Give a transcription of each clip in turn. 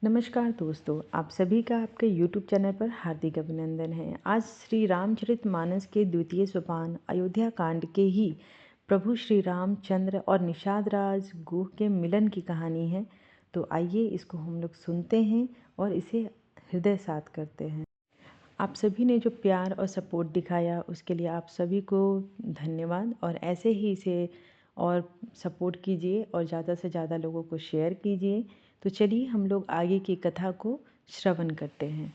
नमस्कार दोस्तों, आप सभी का आपके YouTube चैनल पर हार्दिक अभिनंदन है। आज श्री रामचरितमानस के द्वितीय सोपान अयोध्या कांड के ही प्रभु श्री रामचंद्र और निषाद राज गुह के मिलन की कहानी है। तो आइए इसको हम लोग सुनते हैं और इसे हृदय साथ करते हैं। आप सभी ने जो प्यार और सपोर्ट दिखाया उसके लिए आप सभी को धन्यवाद, और ऐसे ही इसे और सपोर्ट कीजिए और ज़्यादा से ज़्यादा लोगों को शेयर कीजिए। तो चलिए हम लोग आगे की कथा को श्रवण करते हैं।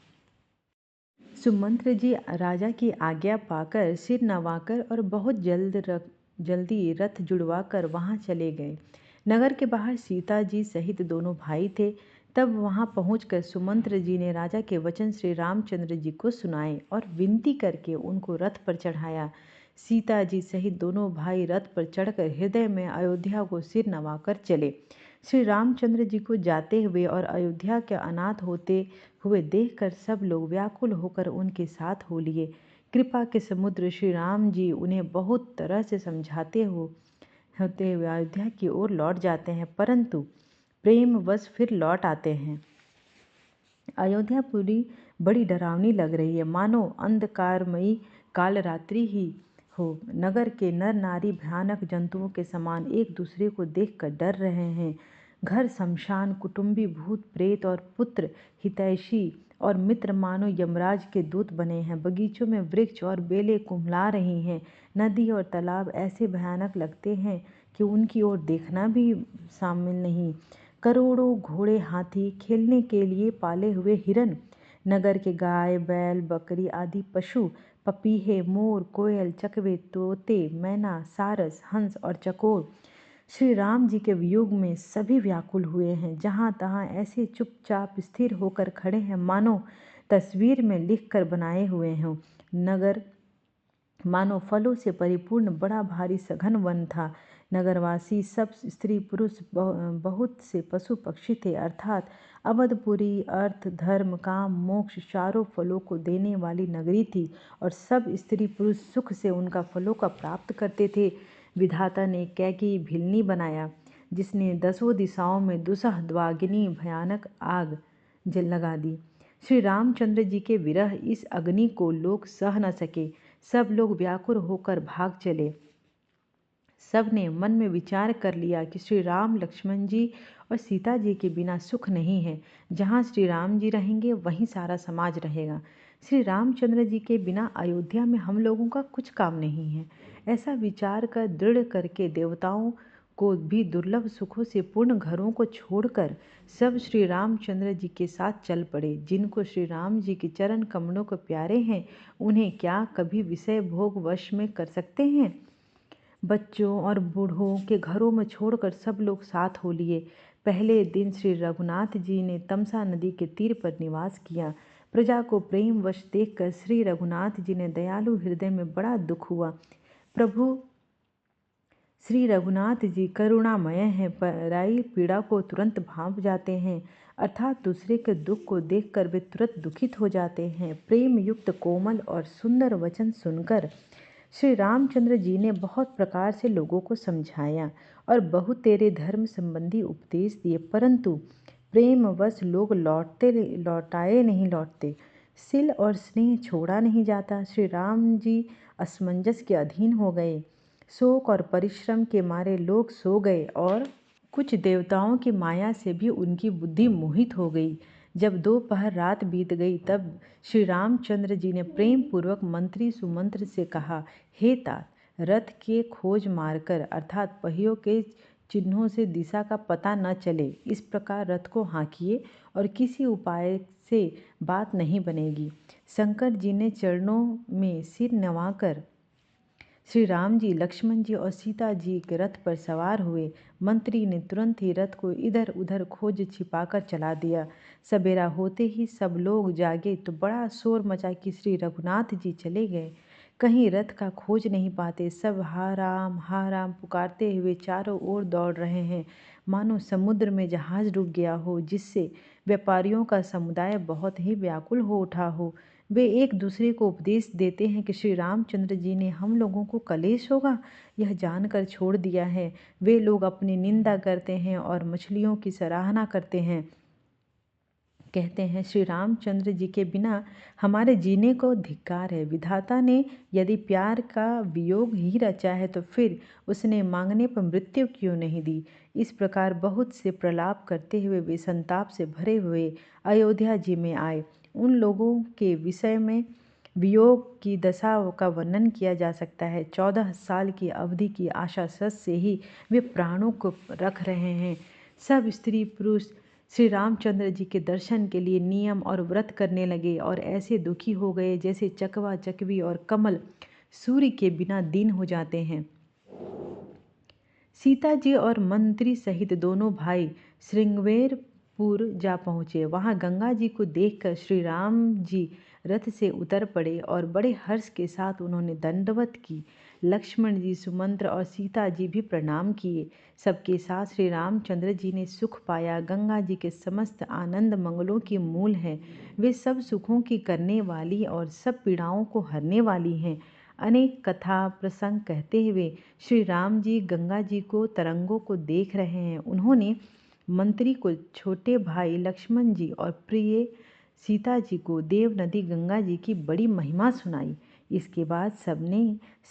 सुमंत्र जी राजा की आज्ञा पाकर सिर नवाकर और बहुत जल्दी रथ जुड़वाकर वहां चले गए। नगर के बाहर सीता जी सहित दोनों भाई थे। तब वहां पहुंचकर सुमंत्र जी ने राजा के वचन श्री रामचंद्र जी को सुनाए और विनती करके उनको रथ पर चढ़ाया। सीता जी सहित दोनों भाई रथ पर चढ़कर हृदय में अयोध्या को सिर नवाकर चले। श्री रामचंद्र जी को जाते हुए और अयोध्या के अनाथ होते हुए देखकर सब लोग व्याकुल होकर उनके साथ हो लिए। कृपा के समुद्र श्री राम जी उन्हें बहुत तरह से समझाते होते हुए अयोध्या की ओर लौट जाते हैं, परंतु प्रेमवश फिर लौट आते हैं। अयोध्यापुरी बड़ी डरावनी लग रही है, मानो अंधकारमयी कालरात्रि ही हो। नगर के नर नारी भयानक जंतुओं के समान एक दूसरे को देखकर डर रहे हैं। घर शमशान, कुटुंबी भूत प्रेत और पुत्र हितैषी और मित्र मानो यमराज के दूत बने हैं। बगीचों में वृक्ष और बेलें कुम्हला रही हैं। नदी और तालाब ऐसे भयानक लगते हैं कि उनकी ओर देखना भी शामिल नहीं। करोड़ों घोड़े, हाथी, खेलने के लिए पाले हुए हिरन, नगर के गाय बैल बकरी आदि पशु, पपीहे मोर कोयल चकवे तोते मैना सारस हंस और चकोर श्री राम जी के वियोग में सभी व्याकुल हुए हैं। जहाँ तहाँ ऐसे चुपचाप स्थिर होकर खड़े हैं मानो तस्वीर में लिख कर बनाए हुए हों। नगर मानो फलों से परिपूर्ण बड़ा भारी सघन वन था। नगरवासी सब स्त्री पुरुष बहुत से पशु पक्षी थे, अर्थात अवधपुरी अर्थ धर्म काम मोक्ष चारों फलों को देने वाली नगरी थी, और सब स्त्री पुरुष सुख से उनका फलों का प्राप्त करते थे। विधाता ने कैकी भिलनी बनाया, जिसने दसों दिशाओं में दुसह द्वागिनी भयानक आग जल लगा दी। श्री रामचंद्र जी के विरह इस अग्नि को लोग सह न सके। सब लोग व्याकुल होकर भाग चले। सब ने मन में विचार कर लिया कि श्री राम लक्ष्मण जी और सीता जी के बिना सुख नहीं है। जहाँ श्री राम जी रहेंगे वहीं सारा समाज रहेगा। श्री रामचंद्र जी के बिना अयोध्या में हम लोगों का कुछ काम नहीं है। ऐसा विचार कर दृढ़ करके देवताओं को भी दुर्लभ सुखों से पूर्ण घरों को छोड़कर सब श्री रामचंद्र जी के साथ चल पड़े। जिनको श्री राम जी के चरण कमलों को प्यारे हैं, उन्हें क्या कभी विषय भोग वश में कर सकते हैं। बच्चों और बूढ़ों के घरों में छोड़कर सब लोग साथ हो लिए। पहले दिन श्री रघुनाथ जी ने तमसा नदी के तीर पर निवास किया। प्रजा को प्रेम वश देखकर श्री रघुनाथ जी ने दयालु हृदय में बड़ा दुख हुआ। प्रभु श्री रघुनाथ जी करुणामय हैं, पराई पीड़ा को तुरंत भांप जाते हैं, अर्थात दूसरे के दुख को देखकर वे तुरंत दुखित हो जाते हैं। प्रेम युक्त कोमल और सुंदर वचन सुनकर श्री रामचंद्र जी ने बहुत प्रकार से लोगों को समझाया और बहुत तेरे धर्म संबंधी उपदेश दिए, परंतु प्रेमवश लोग लौटाए नहीं लौटते। सिल और स्नेह छोड़ा नहीं जाता। श्री राम जी असमंजस के अधीन हो गए। शोक और परिश्रम के मारे लोग सो गए और कुछ देवताओं की माया से भी उनकी बुद्धि मोहित हो गई। जब दोपहर रात बीत गई तब श्री रामचंद्र जी ने प्रेम पूर्वक मंत्री सुमंत्र से कहा, हे तात, रथ के खोज मारकर अर्थात पहियों के चिन्हों से दिशा का पता न चले, इस प्रकार रथ को हाँकिए और किसी उपाय से बात नहीं बनेगी। शंकर जी ने चरणों में सिर नवाकर श्री राम जी लक्ष्मण जी और सीता जी के रथ पर सवार हुए। मंत्री ने तुरंत ही रथ को इधर उधर खोज छिपाकर चला दिया। सवेरा होते ही सब लोग जागे तो बड़ा शोर मचा कि श्री रघुनाथ जी चले गए, कहीं रथ का खोज नहीं पाते। सब हा राम पुकारते हुए चारों ओर दौड़ रहे हैं, मानो समुद्र में जहाज डूब गया हो, जिससे व्यापारियों का समुदाय बहुत ही व्याकुल हो उठा हो। वे एक दूसरे को उपदेश देते हैं कि श्री रामचंद्र जी ने हम लोगों को कलेश होगा यह जानकर छोड़ दिया है। वे लोग अपनी निंदा करते हैं और मछलियों की सराहना करते हैं। कहते हैं, श्री रामचंद्र जी के बिना हमारे जीने को धिक्कार है। विधाता ने यदि प्यार का वियोग ही रचा है तो फिर उसने मांगने पर मृत्यु क्यों नहीं दी। इस प्रकार बहुत से प्रलाप करते हुए वे संताप से भरे हुए अयोध्या जी में आए। उन लोगों के विषय में वियोग की दशा का वर्णन किया जा सकता है। 14 साल की अवधि की आशा सस से ही वे प्राणों को रख रहे हैं। सब स्त्री पुरुष श्री रामचंद्र जी के दर्शन के लिए नियम और व्रत करने लगे और ऐसे दुखी हो गए जैसे चकवा चकवी और कमल सूर्य के बिना दिन हो जाते हैं। सीता जी और मंत्री सहित दोनों भाई श्रृंगवेरपुर जा पहुँचे। वहाँ गंगा जी को देखकर श्री राम जी रथ से उतर पड़े और बड़े हर्ष के साथ उन्होंने दंडवत की। लक्ष्मण जी, सुमंत्र और सीता जी भी प्रणाम किए। सबके साथ श्री रामचंद्र जी ने सुख पाया। गंगा जी के समस्त आनंद मंगलों की मूल है। वे सब सुखों की करने वाली और सब पीड़ाओं को हरने वाली हैं। अनेक कथा प्रसंग कहते हुए श्री राम जी गंगा जी को तरंगों को देख रहे हैं। उन्होंने मंत्री को छोटे भाई लक्ष्मण जी और प्रिय सीता जी को देव नदी गंगा जी की बड़ी महिमा सुनाई। इसके बाद सबने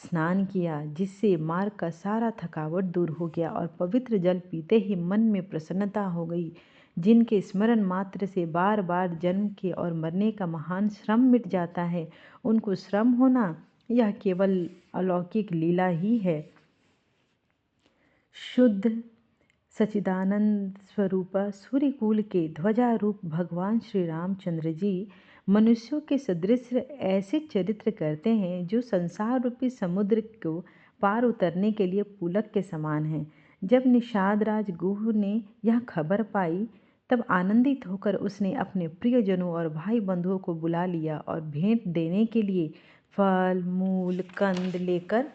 स्नान किया, जिससे मार्ग का सारा थकावट दूर हो गया और पवित्र जल पीते ही मन में प्रसन्नता हो गई। जिनके स्मरण मात्र से बार बार जन्म के और मरने का महान श्रम मिट जाता है, उनको श्रम होना यह केवल अलौकिक लीला ही है। शुद्ध सच्चिदानंद स्वरूप सूर्यकुल के ध्वजारूप भगवान श्री रामचंद्र जी मनुष्यों के सदृश ऐसे चरित्र करते हैं जो संसार रूपी समुद्र को पार उतरने के लिए पुलक के समान हैं। जब निषाद राज गुह ने यह खबर पाई, तब आनंदित होकर उसने अपने प्रियजनों और भाई बंधुओं को बुला लिया और भेंट देने के लिए फल मूल कंद लेकर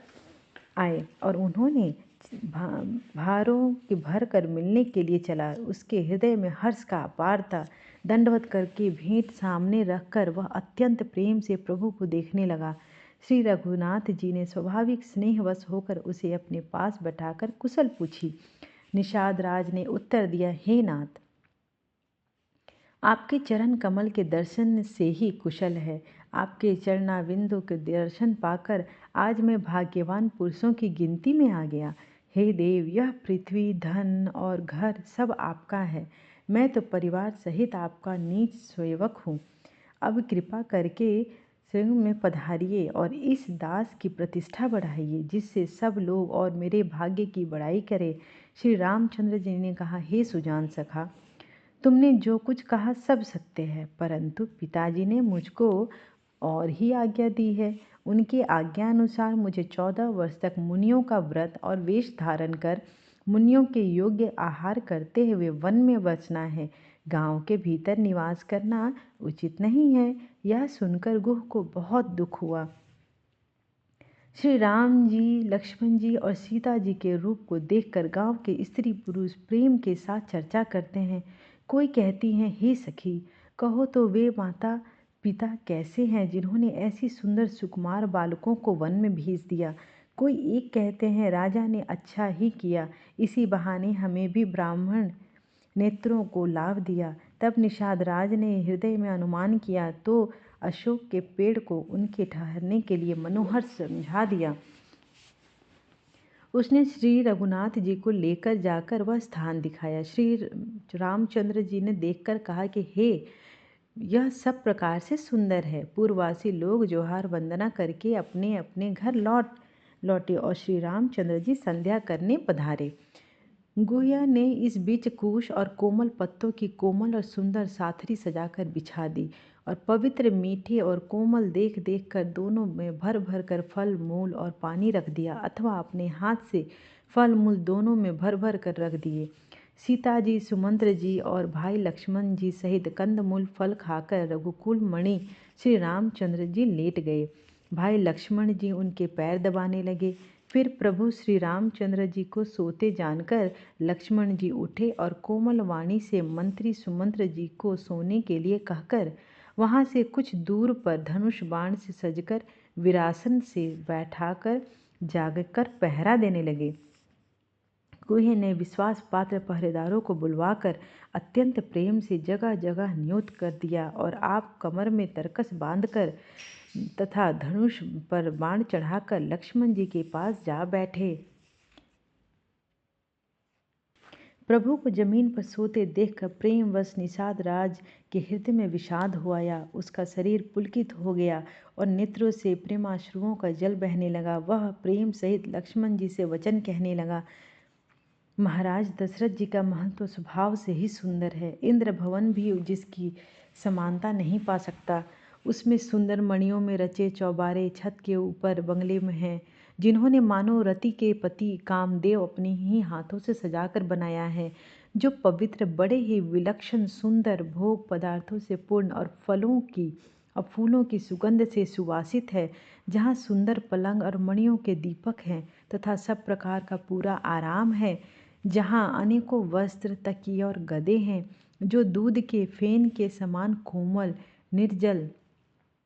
आए और उन्होंने भारों के भर कर मिलने के लिए चला। उसके हृदय में हर्ष का अपार था। दंडवत करके भेंट सामने रखकर वह अत्यंत प्रेम से प्रभु को देखने लगा। श्री रघुनाथ जी ने स्वाभाविक स्नेहवश होकर उसे अपने पास बैठाकर कुशल पूछी। निषाद राज ने उत्तर दिया, हे नाथ, आपके चरण कमल के दर्शन से ही कुशल है। आपके चरणाविंदों के दर्शन पाकर आज मैं भाग्यवान पुरुषों की गिनती में आ गया। हे देव, यह पृथ्वी, धन और घर सब आपका है। मैं तो परिवार सहित आपका नीच सेवक हूँ। अब कृपा करके संग में पधारिए और इस दास की प्रतिष्ठा बढ़ाइए, जिससे सब लोग और मेरे भाग्य की बड़ाई करें। श्री रामचंद्र जी ने कहा, हे सुजान सखा, तुमने जो कुछ कहा सब सत्य है, परंतु पिताजी ने मुझको और ही आज्ञा दी है। उनकी आज्ञा अनुसार मुझे 14 वर्ष तक मुनियों का व्रत और वेश धारण कर मुनियों के योग्य आहार करते हुए वन में बसना है। गांव के भीतर निवास करना उचित नहीं है। यह सुनकर गुह को बहुत दुख हुआ। श्री राम जी, लक्ष्मण जी और सीता जी के रूप को देखकर गांव के स्त्री पुरुष प्रेम के साथ चर्चा करते हैं। कोई कहती हैं, हे सखी, कहो तो वे माता पिता कैसे हैं जिन्होंने ऐसी सुंदर सुकुमार बालकों को वन में भेज दिया। कोई एक कहते हैं, राजा ने अच्छा ही किया, इसी बहाने हमें भी ब्राह्मण नेत्रों को लाभ दिया। तब निषाद राज ने हृदय में अनुमान किया तो अशोक के पेड़ को उनके ठहरने के लिए मनोहर समझा दिया। उसने श्री रघुनाथ जी को लेकर जाकर वह स्थान दिखाया। श्री रामचंद्र जी ने देखकर कहा कि हे, यह सब प्रकार से सुंदर है। पूर्ववासी लोग जोहार वंदना करके अपने अपने घर लौटे और श्री रामचंद्र जी संध्या करने पधारे। गुहिया ने इस बीच कुश और कोमल पत्तों की कोमल और सुंदर साथरी सजाकर बिछा दी और पवित्र मीठे और कोमल देख देख कर दोनों में भर भर कर फल मूल और पानी रख दिया, अथवा अपने हाथ से फल मूल दोनों में भर भर कर रख दिए। सीता जी, सुमंत्र जी और भाई लक्ष्मण जी सहित कंदमूल फल खाकर रघुकुल मणि श्री रामचंद्र जी लेट गए। भाई लक्ष्मण जी उनके पैर दबाने लगे। फिर प्रभु श्री रामचंद्र जी को सोते जानकर लक्ष्मण जी उठे और कोमल वाणी से मंत्री सुमंत्र जी को सोने के लिए कहकर वहाँ से कुछ दूर पर धनुष बाण से सजकर विरासन से बैठाकर जागकर पहरा देने लगे। कुएं ने विश्वास पात्र पहरेदारों को बुलवाकर अत्यंत प्रेम से जगह जगह नियुक्त कर दिया और आप कमर में तरकस बांधकर तथा धनुष पर बाण चढ़ाकर लक्ष्मण जी के पास जा बैठे। प्रभु को जमीन पर सोते देखकर प्रेमवश निषाद राज के हृदय में विषाद हो आया। उसका शरीर पुलकित हो गया और नेत्रों से प्रेमाश्रुओं का जल बहने लगा। वह प्रेम सहित लक्ष्मण जी से वचन कहने लगा, महाराज दशरथ जी का महल तो स्वभाव से ही सुंदर है। इंद्र भवन भी जिसकी समानता नहीं पा सकता। उसमें सुंदर मणियों में रचे चौबारे छत के ऊपर बंगले में हैं, जिन्होंने मानो रति के पति कामदेव अपने ही हाथों से सजाकर बनाया है, जो पवित्र बड़े ही विलक्षण सुंदर भोग पदार्थों से पूर्ण और फलों की और फूलों की सुगंध से सुवासित है, जहाँ सुंदर पलंग और मणियों के दीपक हैं तथा सब प्रकार का पूरा आराम है, जहाँ अनेकों वस्त्र तकिए और गदे हैं, जो दूध के फेन के समान कोमल निर्जल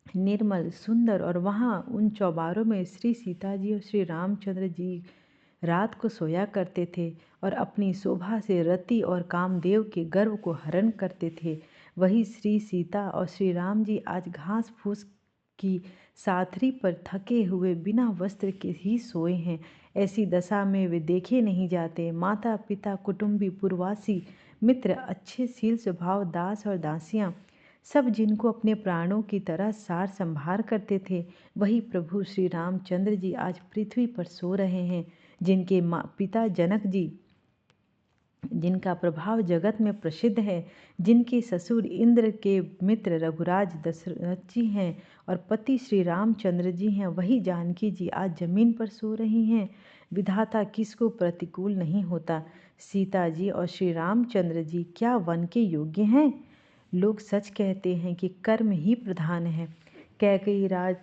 निर्मल सुंदर। और वहाँ उन चौबारों में श्री सीता जी और श्री रामचंद्र जी रात को सोया करते थे और अपनी शोभा से रति और कामदेव के गर्व को हरण करते थे। वही श्री सीता और श्री राम जी आज घास फूस की साथरी पर थके हुए बिना वस्त्र के ही सोए हैं। ऐसी दशा में वे देखे नहीं जाते। माता पिता कुटुंबी पूर्ववासी मित्र अच्छे शील स्वभाव दास और दासियाँ सब जिनको अपने प्राणों की तरह सार संभार करते थे, वही प्रभु श्री रामचंद्र जी आज पृथ्वी पर सो रहे हैं। जिनके पिता जनक जी, जिनका प्रभाव जगत में प्रसिद्ध है, जिनके ससुर इंद्र के मित्र रघुराज दशरथ जी हैं और पति श्री रामचंद्र जी हैं, वही जानकी जी आज जमीन पर सो रही हैं। विधाता किसको प्रतिकूल नहीं होता। सीता जी और श्री रामचंद्र जी क्या वन के योग्य हैं? लोग सच कहते हैं कि कर्म ही प्रधान है। कैकेयी राज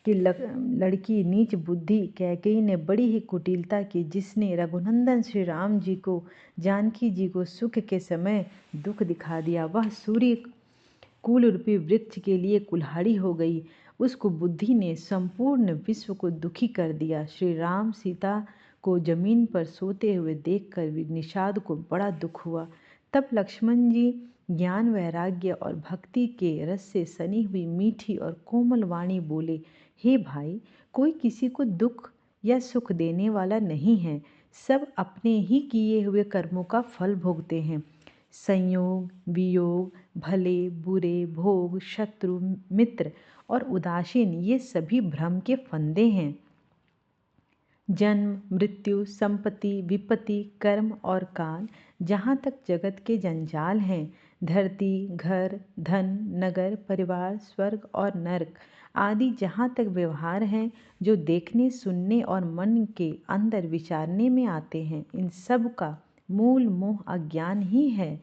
की लड़की नीच बुद्धि कैकेयी ने बड़ी ही कुटिलता की, जिसने रघुनंदन श्री राम जी को जानकी जी को सुख के समय दुख दिखा दिया। वह सूर्य कुल रूपी वृक्ष के लिए कुल्हाड़ी हो गई। उसको बुद्धि ने संपूर्ण विश्व को दुखी कर दिया। श्री राम सीता को जमीन पर सोते हुए देखकर निषाद को बड़ा दुख हुआ। तब लक्ष्मण जी ज्ञान वैराग्य और भक्ति के रस से सनी हुई मीठी और कोमल वाणी बोले, हे भाई, कोई किसी को दुख या सुख देने वाला नहीं है। सब अपने ही किए हुए कर्मों का फल भोगते हैं। संयोग वियोग भले बुरे भोग शत्रु मित्र और उदासीन ये सभी भ्रम के फंदे हैं। जन्म मृत्यु संपत्ति विपत्ति कर्म और काल जहाँ तक जगत के जंजाल हैं, धरती घर धन नगर परिवार स्वर्ग और नरक आदि जहाँ तक व्यवहार हैं, जो देखने सुनने और मन के अंदर विचारने में आते हैं, इन सब का मूल मोह अज्ञान ही है।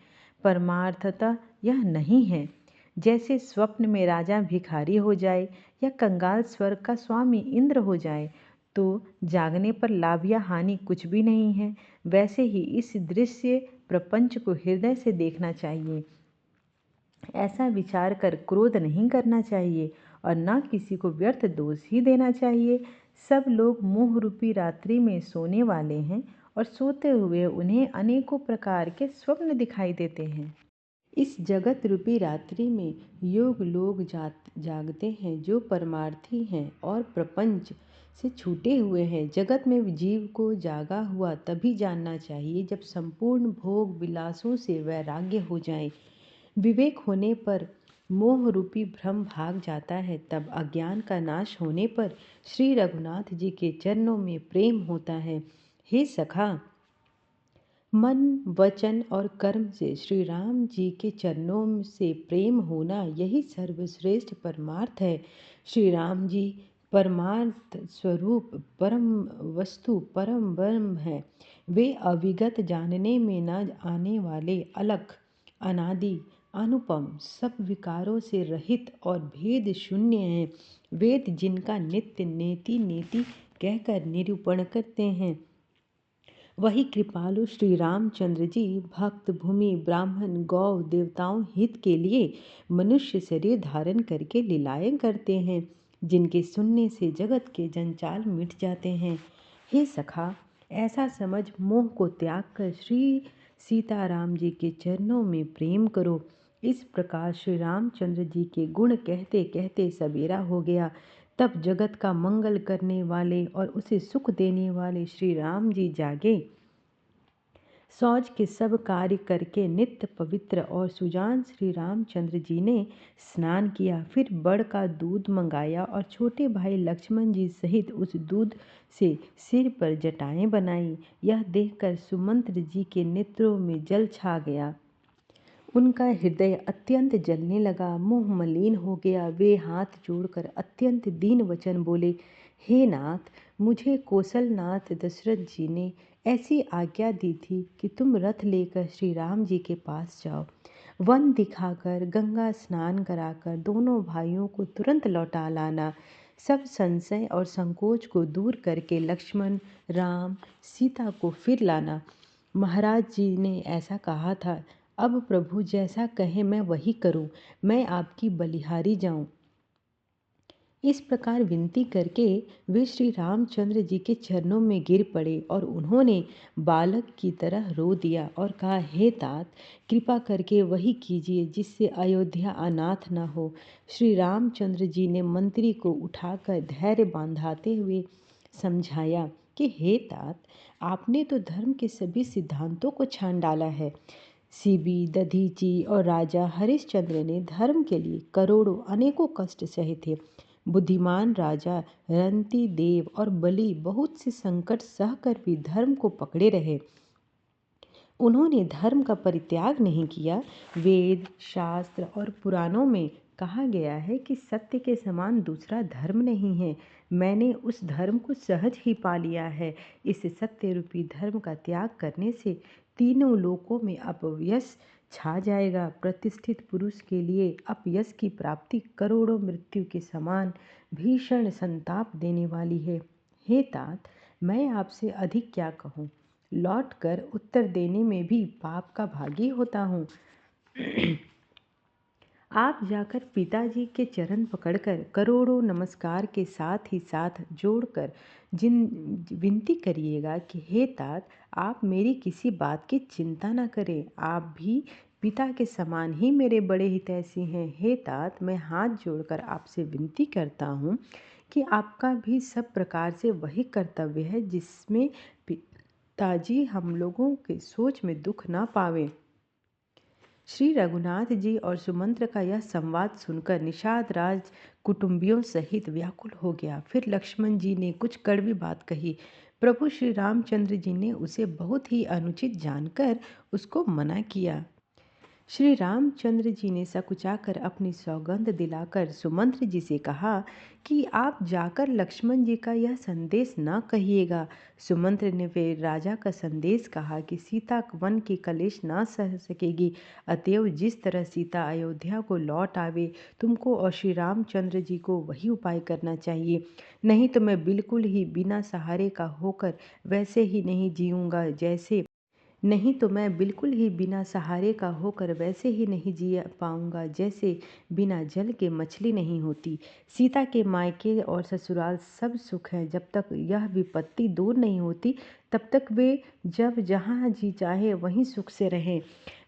परमार्थतः यह नहीं है। जैसे स्वप्न में राजा भिखारी हो जाए या कंगाल स्वर्ग का स्वामी इंद्र हो जाए, तो जागने पर लाभ या हानि कुछ भी नहीं है, वैसे ही इस दृश्य प्रपंच को हृदय से देखना चाहिए। ऐसा विचार कर क्रोध नहीं करना चाहिए और न किसी को व्यर्थ दोष ही देना चाहिए। सब लोग मोह रूपी रात्रि में सोने वाले हैं और सोते हुए उन्हें अनेकों प्रकार के स्वप्न दिखाई देते हैं। इस जगत रूपी रात्रि में योग लोग जागते हैं, जो परमार्थी हैं और प्रपंच से छूटे हुए हैं। जगत में जीव को जागा हुआ तभी जानना चाहिए जब संपूर्ण भोग विलासों से वैराग्य हो जाए। विवेक होने पर मोह रूपी भ्रम भाग जाता है। तब अज्ञान का नाश होने पर श्री रघुनाथ जी के चरणों में प्रेम होता है। हे सखा, मन वचन और कर्म से श्री राम जी के चरणों से प्रेम होना यही सर्वश्रेष्ठ परमार्थ है। श्री राम जी परमार्थ स्वरूप परम वस्तु परम ब्रह्म है। वे अविगत जानने में न आने वाले अलख अनादि अनुपम सब विकारों से रहित और भेद शून्य हैं। वेद जिनका नित्य नेति नेति कहकर निरूपण करते हैं, वही कृपालु श्री रामचंद्र जी भक्त भूमि ब्राह्मण गौ देवताओं हित के लिए मनुष्य शरीर धारण करके लीलाएं करते हैं, जिनके सुनने से जगत के जंजाल मिट जाते हैं। हे सखा, ऐसा समझ मोह को त्याग कर श्री सीताराम जी के चरणों में प्रेम करो। इस प्रकार श्री रामचंद्र जी के गुण कहते कहते सवेरा हो गया। तब जगत का मंगल करने वाले और उसे सुख देने वाले श्री राम जी जागे। सौज के सब कार्य करके नित्य पवित्र और सुजान श्री रामचंद्र जी ने स्नान किया। फिर बड़ का दूध मंगाया और छोटे भाई लक्ष्मण जी सहित उस दूध से सिर पर जटाएं बनाई। यह देखकर सुमंत्र जी के नेत्रों में जल छा गया। उनका हृदय अत्यंत जलने लगा, मुंह मलिन हो गया। वे हाथ जोड़कर अत्यंत दीन वचन बोले, हे नाथ, मुझे कौशलनाथ दशरथ जी ने ऐसी आज्ञा दी थी कि तुम रथ लेकर श्री राम जी के पास जाओ। वन दिखाकर गंगा स्नान कराकर दोनों भाइयों को तुरंत लौटा लाना। सब संशय और संकोच को दूर करके लक्ष्मण, राम, सीता को फिर लाना। महाराज जी ने ऐसा कहा था, अब प्रभु जैसा कहे मैं वही करूं। मैं आपकी बलिहारी जाऊं। इस प्रकार विनती करके वे श्री रामचंद्र जी के चरणों में गिर पड़े और उन्होंने बालक की तरह रो दिया और कहा, हे तात, कृपा करके वही कीजिए जिससे अयोध्या अनाथ न हो। श्री रामचंद्र जी ने मंत्री को उठाकर धैर्य बांधाते हुए समझाया कि हे तात, आपने तो धर्म के सभी सिद्धांतों को छान डाला है। सीबी, दधीची और राजा हरिश्चंद्र ने धर्म के लिए करोड़ों अनेकों कष्ट सहे थे। बुद्धिमान राजा रंती देव और बलि बहुत से संकट सहकर भी धर्म को पकड़े रहे। उन्होंने धर्म का परित्याग नहीं किया। वेद, शास्त्र और पुराणों में कहा गया है कि सत्य के समान दूसरा धर्म नहीं है। मैंने उस धर्म को सहज ही पा लिया है। इस सत्य रूपी धर्म का त्याग करने से तीनों लोकों में अपयश छा जाएगा। प्रतिष्ठित पुरुष के लिए अपयश की प्राप्ति करोड़ों मृत्यु के समान भीषण संताप देने वाली है। हे तात, मैं आपसे अधिक क्या कहूँ। लौटकर उत्तर देने में भी पाप का भागी होता हूँ। आप जाकर पिताजी के चरण पकड़कर करोड़ों नमस्कार के साथ ही साथ जोड़कर विनती करिएगा कि हे तात, आप मेरी किसी बात की चिंता न करें। आप भी पिता के समान ही मेरे बड़े हितैषी हैं। हे तात, मैं हाथ जोड़कर आपसे विनती करता हूँ कि आपका भी सब प्रकार से वही कर्तव्य है जिसमें पिताजी हम लोगों के सोच में दुख ना पावे। श्री रघुनाथ जी और सुमंत्र का यह संवाद सुनकर निषाद राज कुटुंबियों सहित व्याकुल हो गया। फिर लक्ष्मण जी ने कुछ कड़वी बात कही। प्रभु श्री रामचंद्र जी ने उसे बहुत ही अनुचित जानकर उसको मना किया। श्री रामचंद्र जी ने सकुचाकर अपनी सौगंध दिलाकर सुमंत्र जी से कहा कि आप जाकर लक्ष्मण जी का यह संदेश न कहिएगा। सुमंत्र ने फिर राजा का संदेश कहा कि सीता वन की कलेश न सह सकेगी, अतएव जिस तरह सीता अयोध्या को लौट आवे, तुमको और श्री रामचंद्र जी को वही उपाय करना चाहिए। नहीं तो मैं बिल्कुल ही बिना सहारे का होकर वैसे ही नहीं जीऊँगा जैसे नहीं तो मैं बिल्कुल ही बिना सहारे का होकर वैसे ही नहीं जी पाऊँगा जैसे बिना जल के मछली नहीं होती। सीता के मायके और ससुराल सब सुख है। जब तक यह विपत्ति दूर नहीं होती तब तक वे जब जहाँ जी चाहे वहीं सुख से रहें।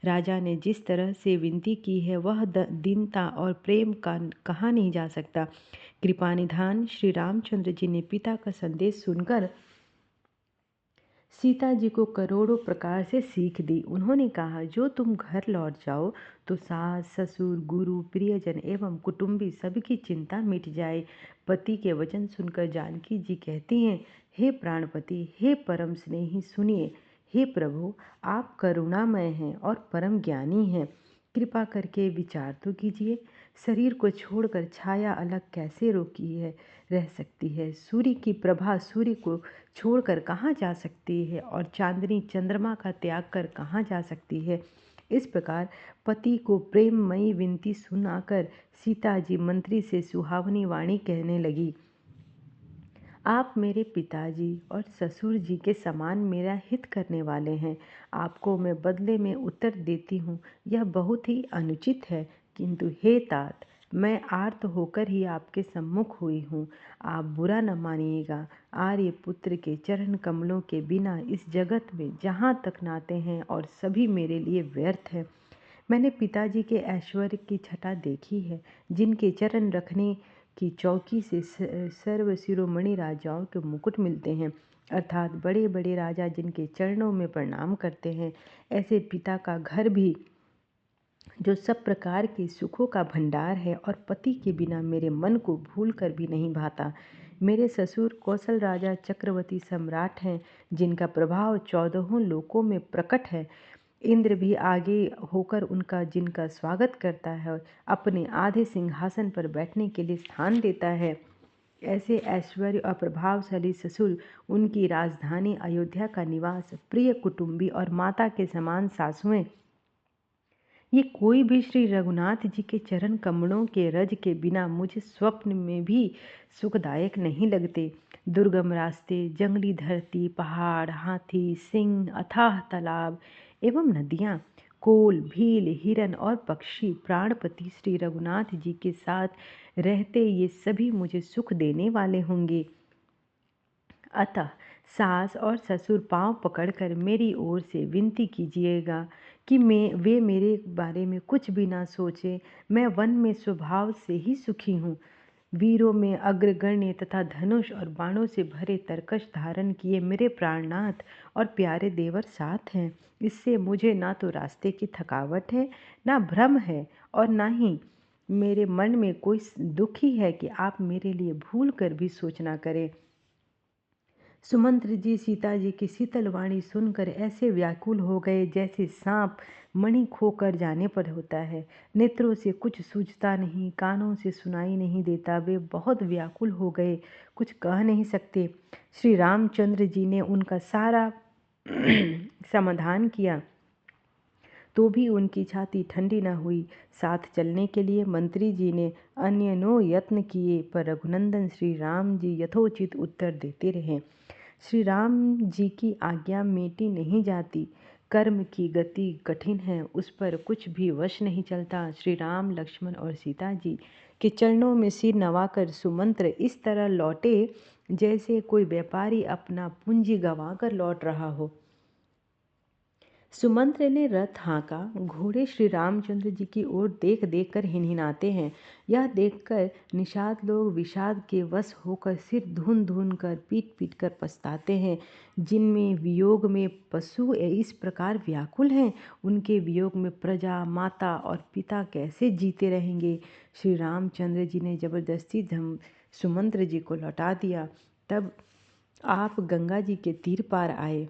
राजा ने जिस तरह से विनती की है वह दीनता और प्रेम का कहा नहीं जा सकता। कृपानिधान श्री रामचंद्र जी ने पिता का संदेश सुनकर सीता जी को करोड़ों प्रकार से सीख दी। उन्होंने कहा, जो तुम घर लौट जाओ तो सास, ससुर, गुरु, प्रियजन एवं कुटुंबी सबकी चिंता मिट जाए। पति के वचन सुनकर जानकी जी कहती हैं, हे प्राणपति, हे परम स्नेही, सुनिए। हे प्रभु, आप करुणामय हैं और परम ज्ञानी हैं। कृपा करके विचार तो कीजिए। शरीर को छोड़कर छाया अलग कैसे रोकी है रह सकती है। सूर्य की प्रभा सूर्य को छोड़कर कहाँ जा सकती है और चांदनी चंद्रमा का त्याग कर कहाँ जा सकती है। इस प्रकार पति को प्रेममयी विनती सुनाकर सीता जी मंत्री से सुहावनी वाणी कहने लगी। आप मेरे पिताजी और ससुर जी के समान मेरा हित करने वाले हैं। आपको मैं बदले में उत्तर देती हूँ। यह बहुत ही अनुचित है, किंतु हे तात, मैं आर्त होकर ही आपके सम्मुख हुई हूँ। आप बुरा न मानिएगा। आर्य पुत्र के चरण कमलों के बिना इस जगत में जहाँ तक नाते हैं और सभी मेरे लिए व्यर्थ है। मैंने पिताजी के ऐश्वर्य की छटा देखी है, जिनके चरण रखने की चौकी से सर्व शिरोमणि राजाओं के मुकुट मिलते हैं, अर्थात बड़े बड़े राजा जिनके चरणों में प्रणाम करते हैं। ऐसे पिता का घर भी, जो सब प्रकार के सुखों का भंडार है और पति के बिना मेरे मन को भूल कर भी नहीं भाता। मेरे ससुर कौशल राजा चक्रवर्ती सम्राट हैं, जिनका प्रभाव 14 लोकों में प्रकट है। इंद्र भी आगे होकर उनका जिनका स्वागत करता है और अपने आधे सिंहासन पर बैठने के लिए स्थान देता है। ऐसे ऐश्वर्य और प्रभावशाली ससुर, उनकी राजधानी अयोध्या का निवास, प्रिय कुटुंबी और माता के समान सासुएं, ये कोई भी श्री रघुनाथ जी के चरण कमलों के रज के बिना मुझे स्वप्न में भी सुखदायक नहीं लगते। दुर्गम रास्ते, जंगली धरती, पहाड़, हाथी, सिंह, अथाह तालाब एवं नदियाँ, कोल, भील, हिरन और पक्षी प्राणपति श्री रघुनाथ जी के साथ रहते ये सभी मुझे सुख देने वाले होंगे। अतः सास और ससुर पांव पकड़कर मेरी ओर से विनती कीजिएगा कि वे मेरे बारे में कुछ भी ना सोचे। मैं वन में स्वभाव से ही सुखी हूँ। वीरों में अग्रगण्य तथा धनुष और बाणों से भरे तरकश धारण किए मेरे प्राणनाथ और प्यारे देवर साथ हैं। इससे मुझे ना तो रास्ते की थकावट है, ना भ्रम है, और ना ही मेरे मन में कोई दुख ही है कि आप मेरे लिए भूल कर भी सोचना करें। सुमंत्र जी सीता जी की शीतल वाणी सुनकर ऐसे व्याकुल हो गए जैसे सांप मणि खोकर जाने पर होता है। नेत्रों से कुछ सूझता नहीं, कानों से सुनाई नहीं देता। वे बहुत व्याकुल हो गए, कुछ कह नहीं सकते। श्री रामचंद्र जी ने उनका सारा समाधान किया, तो भी उनकी छाती ठंडी न हुई। साथ चलने के लिए मंत्री जी ने अन्य यत्न किए, पर रघुनंदन श्री राम जी यथोचित उत्तर देते रहे। श्री राम जी की आज्ञा मेटी नहीं जाती। कर्म की गति कठिन है, उस पर कुछ भी वश नहीं चलता। श्री राम, लक्ष्मण और सीता जी के चरणों में सिर नवाकर सुमंत्र इस तरह लौटे जैसे कोई व्यापारी अपना पूंजी गंवाकर लौट रहा हो। सुमंत्र ने रथ हाँका। घोड़े श्री रामचंद्र जी की ओर देख देख कर हिनहिनाते हैं। यह देखकर निषाद लोग विषाद के वश होकर सिर धुन धुन कर पीट पीट कर पछताते हैं। जिनमें वियोग में पशु इस प्रकार व्याकुल हैं, उनके वियोग में प्रजा, माता और पिता कैसे जीते रहेंगे। श्री रामचंद्र जी ने जबरदस्ती सुमंत्र जी को लौटा दिया। तब आप गंगा जी के तीर पार आए।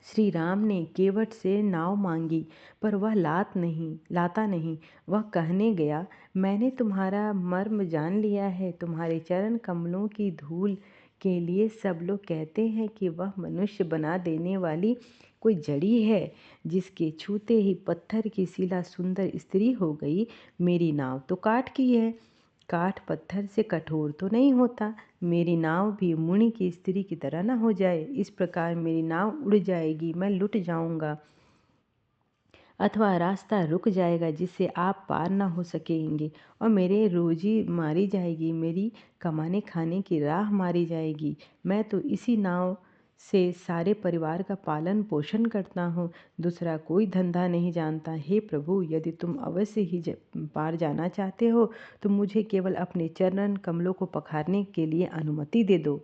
श्री राम ने केवट से नाव मांगी, पर वह लाता नहीं। वह कहने गया, मैंने तुम्हारा मर्म जान लिया है। तुम्हारे चरण कमलों की धूल के लिए सब लोग कहते हैं कि वह मनुष्य बना देने वाली कोई जड़ी है, जिसके छूते ही पत्थर की शिला सुंदर स्त्री हो गई। मेरी नाव तो काठ की है, काठ पत्थर से कठोर तो नहीं होता। मेरी नाव भी मुनि की स्त्री की तरह न हो जाए। इस प्रकार मेरी नाव उड़ जाएगी, मैं लुट जाऊंगा, अथवा रास्ता रुक जाएगा जिससे आप पार न हो सकेंगे, और मेरे रोजी मारी जाएगी, मेरी कमाने खाने की राह मारी जाएगी। मैं तो इसी नाव से सारे परिवार का पालन पोषण करता हूँ, दूसरा कोई धंधा नहीं जानता। हे प्रभु, यदि तुम अवश्य ही पार जाना चाहते हो तो मुझे केवल अपने चरण कमलों को पखारने के लिए अनुमति दे दो।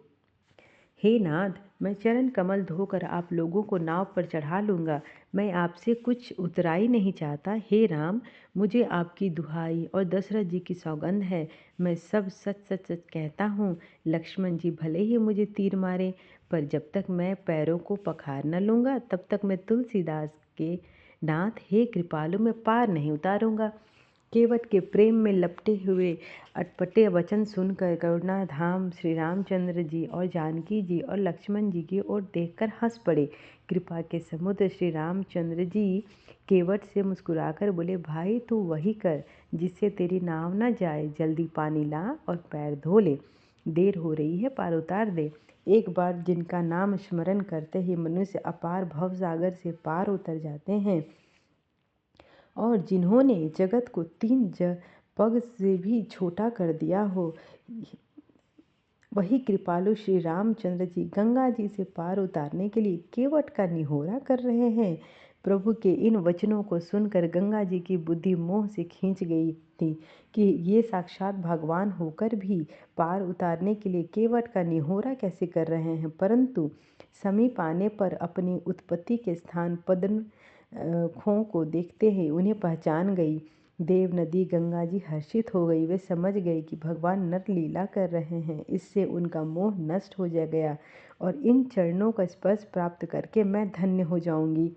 हे नाथ, मैं चरण कमल धोकर आप लोगों को नाव पर चढ़ा लूँगा। मैं आपसे कुछ उतराई नहीं चाहता। हे राम, मुझे आपकी दुहाई और दशरथ जी की सौगंध है, मैं सब सच सच सच कहता हूँ। लक्ष्मण जी भले ही मुझे तीर मारे, पर जब तक मैं पैरों को पखार न लूँगा तब तक मैं तुलसीदास के नाथ हे कृपालु में पार नहीं उतारूँगा। केवट के प्रेम में लपटे हुए अटपटे वचन सुनकर करुणाधाम श्री रामचंद्र जी और जानकी जी और लक्ष्मण जी की ओर देखकर हंस पड़े। कृपा के समुद्र श्री रामचंद्र जी केवट से मुस्कुराकर बोले, भाई तू वही कर जिससे तेरी नाव न जाए। जल्दी पानी ला और पैर धो ले, देर हो रही है, पार उतार दे। एक बार जिनका नाम स्मरण करते ही मनुष्य अपार भवसागर से पार उतर जाते हैं, और जिन्होंने जगत को तीन पग से भी छोटा कर दिया हो। वही कृपालु श्री रामचंद्र जी गंगा जी से पार उतारने के लिए केवट का निहोरा कर रहे हैं। प्रभु के इन वचनों को सुनकर गंगा जी की बुद्धि मोह से खींच गई थी कि ये साक्षात भगवान होकर भी पार उतारने के लिए केवट का निहोरा कैसे कर रहे हैं। परंतु समीप आने पर अपनी उत्पत्ति के स्थान पद्म खों को देखते ही उन्हें पहचान गई। देव नदी गंगा जी हर्षित हो गई। वे समझ गए कि भगवान नर लीला कर रहे हैं। इससे उनका मोह नष्ट हो गया और इन चरणों का स्पर्श प्राप्त करके मैं धन्य हो जाऊंगी।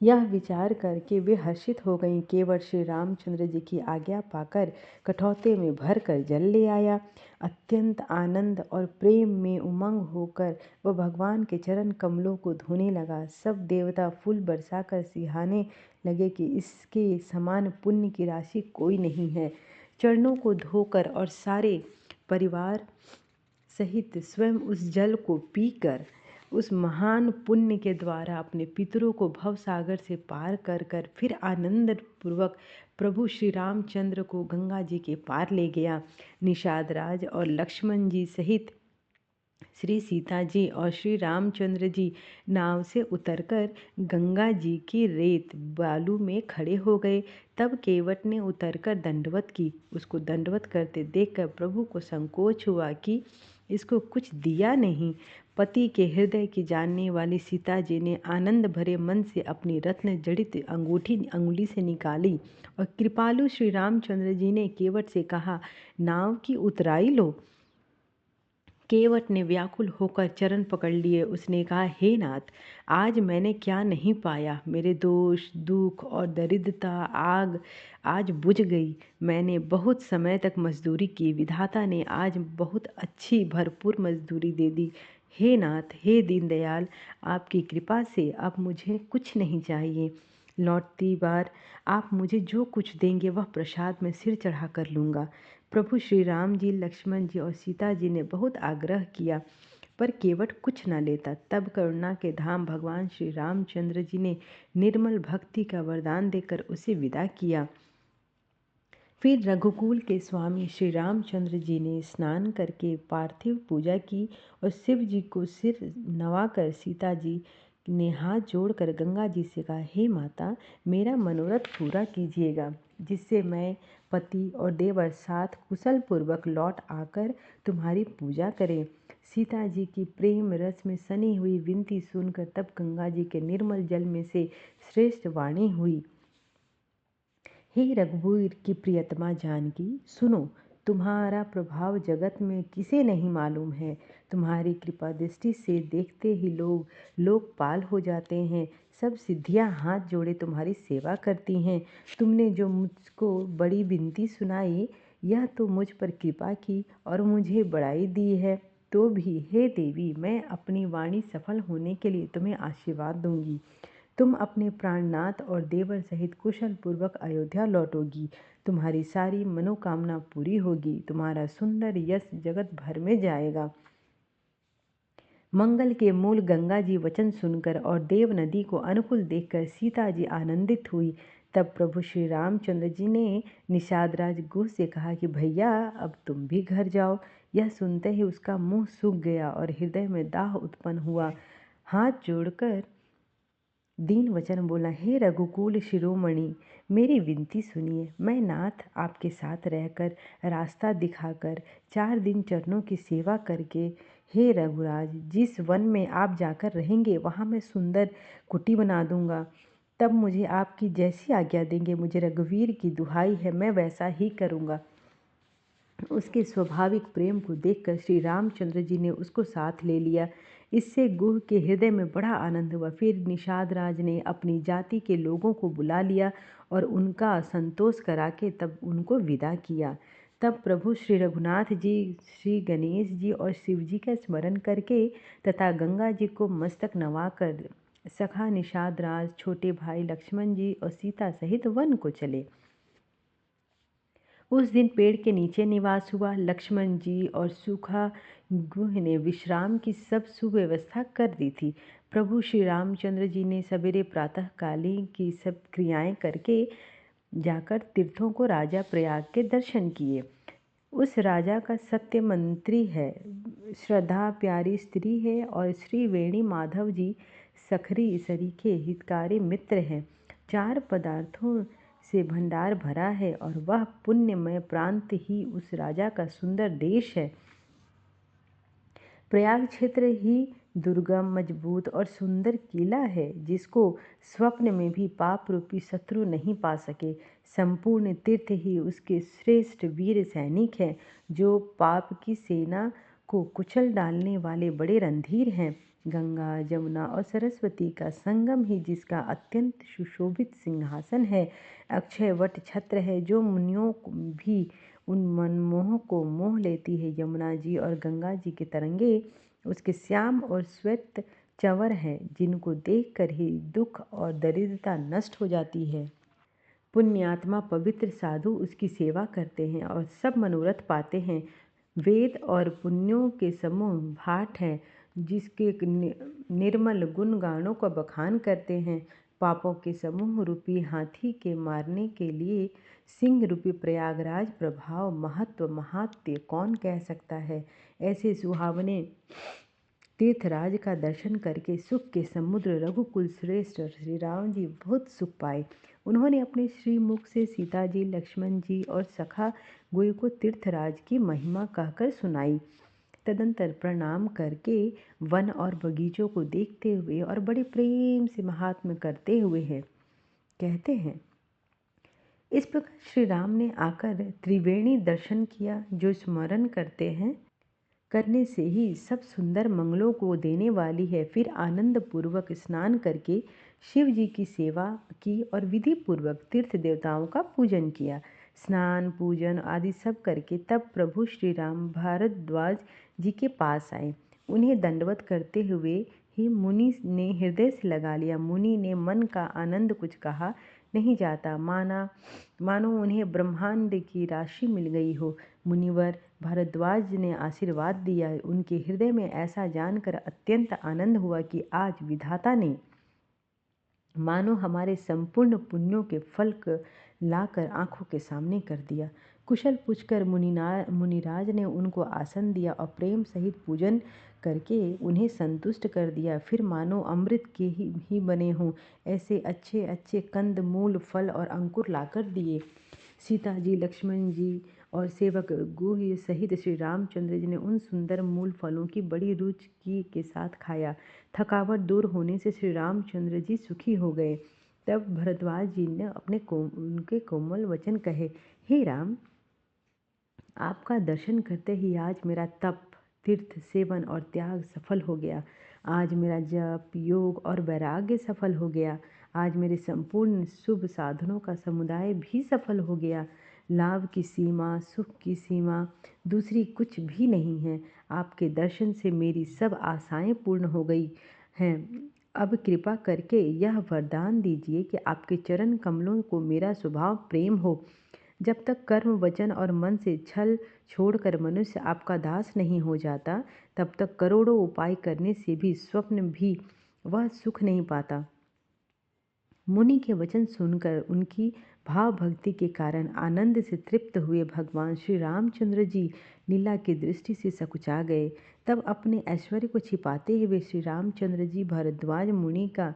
यह विचार करके वे हर्षित हो गईं। केवट श्री रामचंद्र जी की आज्ञा पाकर कठौते में भरकर जल ले आया। अत्यंत आनंद और प्रेम में उमंग होकर वह भगवान के चरण कमलों को धोने लगा। सब देवता फूल बरसाकर सिहाने लगे कि इसके समान पुण्य की राशि कोई नहीं है। चरणों को धोकर और सारे परिवार सहित स्वयं उस जल को पीकर उस महान पुण्य के द्वारा अपने पितरों को भवसागर से पार कर कर फिर आनंद पूर्वक प्रभु श्री रामचंद्र को गंगा जी के पार ले गया। निषाद राज और लक्ष्मण जी सहित श्री सीता जी और श्री रामचंद्र जी नाव से उतरकर गंगा जी की रेत बालू में खड़े हो गए। तब केवट ने उतरकर दंडवत की। उसको दंडवत करते देखकर प्रभु को संकोच हुआ कि इसको कुछ दिया नहीं। पति के हृदय की जानने वाली सीता जी ने आनंद भरे मन से अपनी रत्न जड़ित अंगूठी अंगुली से निकाली और कृपालु श्री रामचंद्र जी ने केवट से कहा, नाव की उतराई लो। केवट ने व्याकुल होकर चरण पकड़ लिए। उसने कहा, हे नाथ, आज मैंने क्या नहीं पाया। मेरे दोष दुख और दरिद्रता आग आज बुझ गई। मैंने बहुत समय तक मजदूरी की। विधाता ने आज बहुत अच्छी भरपूर मजदूरी दे दी। हे नाथ, हे दीनदयाल, आपकी कृपा से अब मुझे कुछ नहीं चाहिए। लौटती बार आप मुझे जो कुछ देंगे वह प्रसाद में सिर चढ़ा कर लूँगा। प्रभु श्री राम जी, लक्ष्मण जी और सीता जी ने बहुत आग्रह किया पर केवट कुछ न लेता। तब करुणा के धाम भगवान श्री रामचंद्र जी ने निर्मल भक्ति का वरदान देकर उसे विदा किया। फिर रघुकुल के स्वामी श्री रामचंद्र जी ने स्नान करके पार्थिव पूजा की और शिव जी को सिर नवाकर सीता जी ने हाथ जोड़कर गंगा जी से कहा, हे माता, मेरा मनोरथ पूरा कीजिएगा जिससे मैं पति और देवर साथ कुशल पूर्वक लौट आकर तुम्हारी पूजा करें। सीता जी की प्रेम रस में सनी हुई विनती सुनकर तब गंगा जी के निर्मल जल में से श्रेष्ठ वाणी हुई, हे रघुवीर की प्रियतमा जानकी, सुनो, तुम्हारा प्रभाव जगत में किसे नहीं मालूम है। तुम्हारी कृपा दृष्टि से देखते ही लोग लोकपाल हो जाते हैं। सब सिद्धियां हाथ जोड़े तुम्हारी सेवा करती हैं। तुमने जो मुझको बड़ी विनती सुनाई, यह तो मुझ पर कृपा की और मुझे बड़ाई दी है। तो भी हे देवी, मैं अपनी वाणी सफल होने के लिए तुम्हें आशीर्वाद दूंगी। तुम अपने प्राणनाथ और देवर सहित कुशल पूर्वक अयोध्या लौटोगी। तुम्हारी सारी मनोकामना पूरी होगी। तुम्हारा सुंदर यश जगत भर में जाएगा। मंगल के मूल गंगा जी वचन सुनकर और देव नदी को अनुकूल देखकर सीता जी आनंदित हुई। तब प्रभु श्री रामचंद्र जी ने निषादराज गुह से कहा कि भैया, अब तुम भी घर जाओ। यह सुनते ही उसका मुंह सूख गया और हृदय में दाह उत्पन्न हुआ। हाथ जोड़कर दीन वचन बोला, हे रघुकुल शिरोमणि, मेरी विनती सुनिए। मैं नाथ आपके साथ रहकर, रास्ता दिखाकर, 4 दिन चरणों की सेवा करके, हे रघुराज, जिस वन में आप जाकर रहेंगे वहाँ मैं सुंदर कुटी बना दूंगा। तब मुझे आपकी जैसी आज्ञा देंगे, मुझे रघुवीर की दुहाई है, मैं वैसा ही करूँगा। उसके स्वाभाविक प्रेम को देखकर श्री रामचंद्र जी ने उसको साथ ले लिया। इससे गुह के हृदय में बड़ा आनंद हुआ। फिर निषाद राज ने अपनी जाति के लोगों को बुला लिया और उनका संतोष करा के तब उनको विदा किया। तब प्रभु श्री रघुनाथ जी, श्री गणेश जी और शिव जी का स्मरण करके तथा गंगा जी को मस्तक नवाकर सखा निषाद राज, छोटे भाई लक्ष्मण जी और सीता सहित वन को चले। उस दिन पेड़ के नीचे निवास हुआ। लक्ष्मण जी और सूखा गुह ने विश्राम की सब सुव्यवस्था कर दी थी। प्रभु श्री रामचंद्र जी ने सवेरे प्रातःकालीन की सब क्रियाएं करके जाकर तीर्थों को राजा प्रयाग के दर्शन किए। उस राजा का सत्य मंत्री है, श्रद्धा प्यारी स्त्री है और श्री वेणी माधव जी सखरी सरीखे हितकारी मित्र हैं। 4 पदार्थों से भंडार भरा है और वह पुण्यमय प्रांत ही उस राजा का सुंदर देश है। प्रयाग क्षेत्र ही दुर्गम, मजबूत और सुंदर किला है, जिसको स्वप्न में भी पाप रूपी शत्रु नहीं पा सके। संपूर्ण तीर्थ ही उसके श्रेष्ठ वीर सैनिक हैं, जो पाप की सेना को कुचल डालने वाले बड़े रणधीर हैं। गंगा, जमुना और सरस्वती का संगम ही जिसका अत्यंत सुशोभित सिंहासन है। अक्षय वट छत्र है, जो मुनियों भी उन मनमोह को मोह लेती है। यमुना जी और गंगा जी के तरंगे उसके श्याम और श्वेत चंवर हैं, जिनको देखकर ही दुख और दरिद्रता नष्ट हो जाती है। पुण्यात्मा पवित्र साधु उसकी सेवा करते हैं और सब मनोरथ पाते हैं। वेद और पुण्यों के समूह भाट हैं, जिसके निर्मल गुण गानों का बखान करते हैं। पापों के समूह रूपी हाथी के मारने के लिए सिंह रूपी प्रयागराज प्रभाव, महत्व, महात्म्य कौन कह सकता है। ऐसे सुहावने तीर्थराज का दर्शन करके सुख के समुद्र रघुकुल श्रेष्ठ श्री राम जी बहुत सुख पाए। उन्होंने अपने श्रीमुख से सीता जी, लक्ष्मण जी और सखा गुई को तीर्थराज की महिमा कहकर सुनाई। तदंतर प्रणाम करके वन और बगीचों को देखते हुए और बड़े प्रेम से महात्म्य करते हुए कहते हैं, इस प्रकार श्री राम ने आकर त्रिवेणी दर्शन किया, जो स्मरण करने से ही सब सुंदर मंगलों को देने वाली है। फिर आनंद पूर्वक स्नान करके शिव जी की सेवा की और विधि पूर्वक तीर्थ देवताओं का पूजन किया। स्नान पूजन आदि सब करके तब प्रभु श्री राम भारद्वाज जी के पास आए। उन्हें दंडवत करते हुए ही मुनि ने हृदय से लगा लिया। मुनि ने मन का आनंद कुछ कहा नहीं जाता, मानो उन्हें ब्रह्मांड की राशि मिल गई हो। मुनिवर भारद्वाज ने आशीर्वाद दिया। उनके हृदय में ऐसा जानकर अत्यंत आनंद हुआ कि आज विधाता ने मानो हमारे संपूर्ण पुण्यों के फल लाकर आंखों के सामने कर दिया। कुशल पूछकर मुनिराज ने उनको आसन दिया और प्रेम सहित पूजन करके उन्हें संतुष्ट कर दिया। फिर मानो अमृत के ही बने हों ऐसे अच्छे अच्छे कंद, मूल, फल और अंकुर लाकर दिए। सीता जी, लक्ष्मण जी और सेवक गुह सहित श्री रामचंद्र जी ने उन सुंदर मूल फलों की बड़ी रुचि के साथ खाया। थकावट दूर होने से श्री रामचंद्र जी सुखी हो गए। तब भरद्वाज जी ने उनके कोमल वचन कहे, हे राम, आपका दर्शन करते ही आज मेरा तप, तीर्थ सेवन और त्याग सफल हो गया। आज मेरा जप, योग और वैराग्य सफल हो गया। आज मेरे संपूर्ण शुभ साधनों का समुदाय भी सफल हो गया। लाभ की सीमा, सुख की सीमा दूसरी कुछ भी नहीं है। आपके दर्शन से मेरी सब आशाएं पूर्ण हो गई हैं। अब कृपा करके यह वरदान दीजिए कि आपके चरण कमलों को मेरा स्वभाव प्रेम हो। जब तक कर्म, वचन और मन से छल छोड़कर मनुष्य आपका दास नहीं हो जाता, तब तक करोड़ों उपाय करने से भी स्वप्न भी वह सुख नहीं पाता। मुनि के वचन सुनकर उनकी भाव भक्ति के कारण आनंद से तृप्त हुए भगवान श्री रामचंद्र जी लीला की दृष्टि से सकुचा गए। तब अपने ऐश्वर्य को छिपाते हुए श्री रामचंद्र जी भारद्वाज मुनि का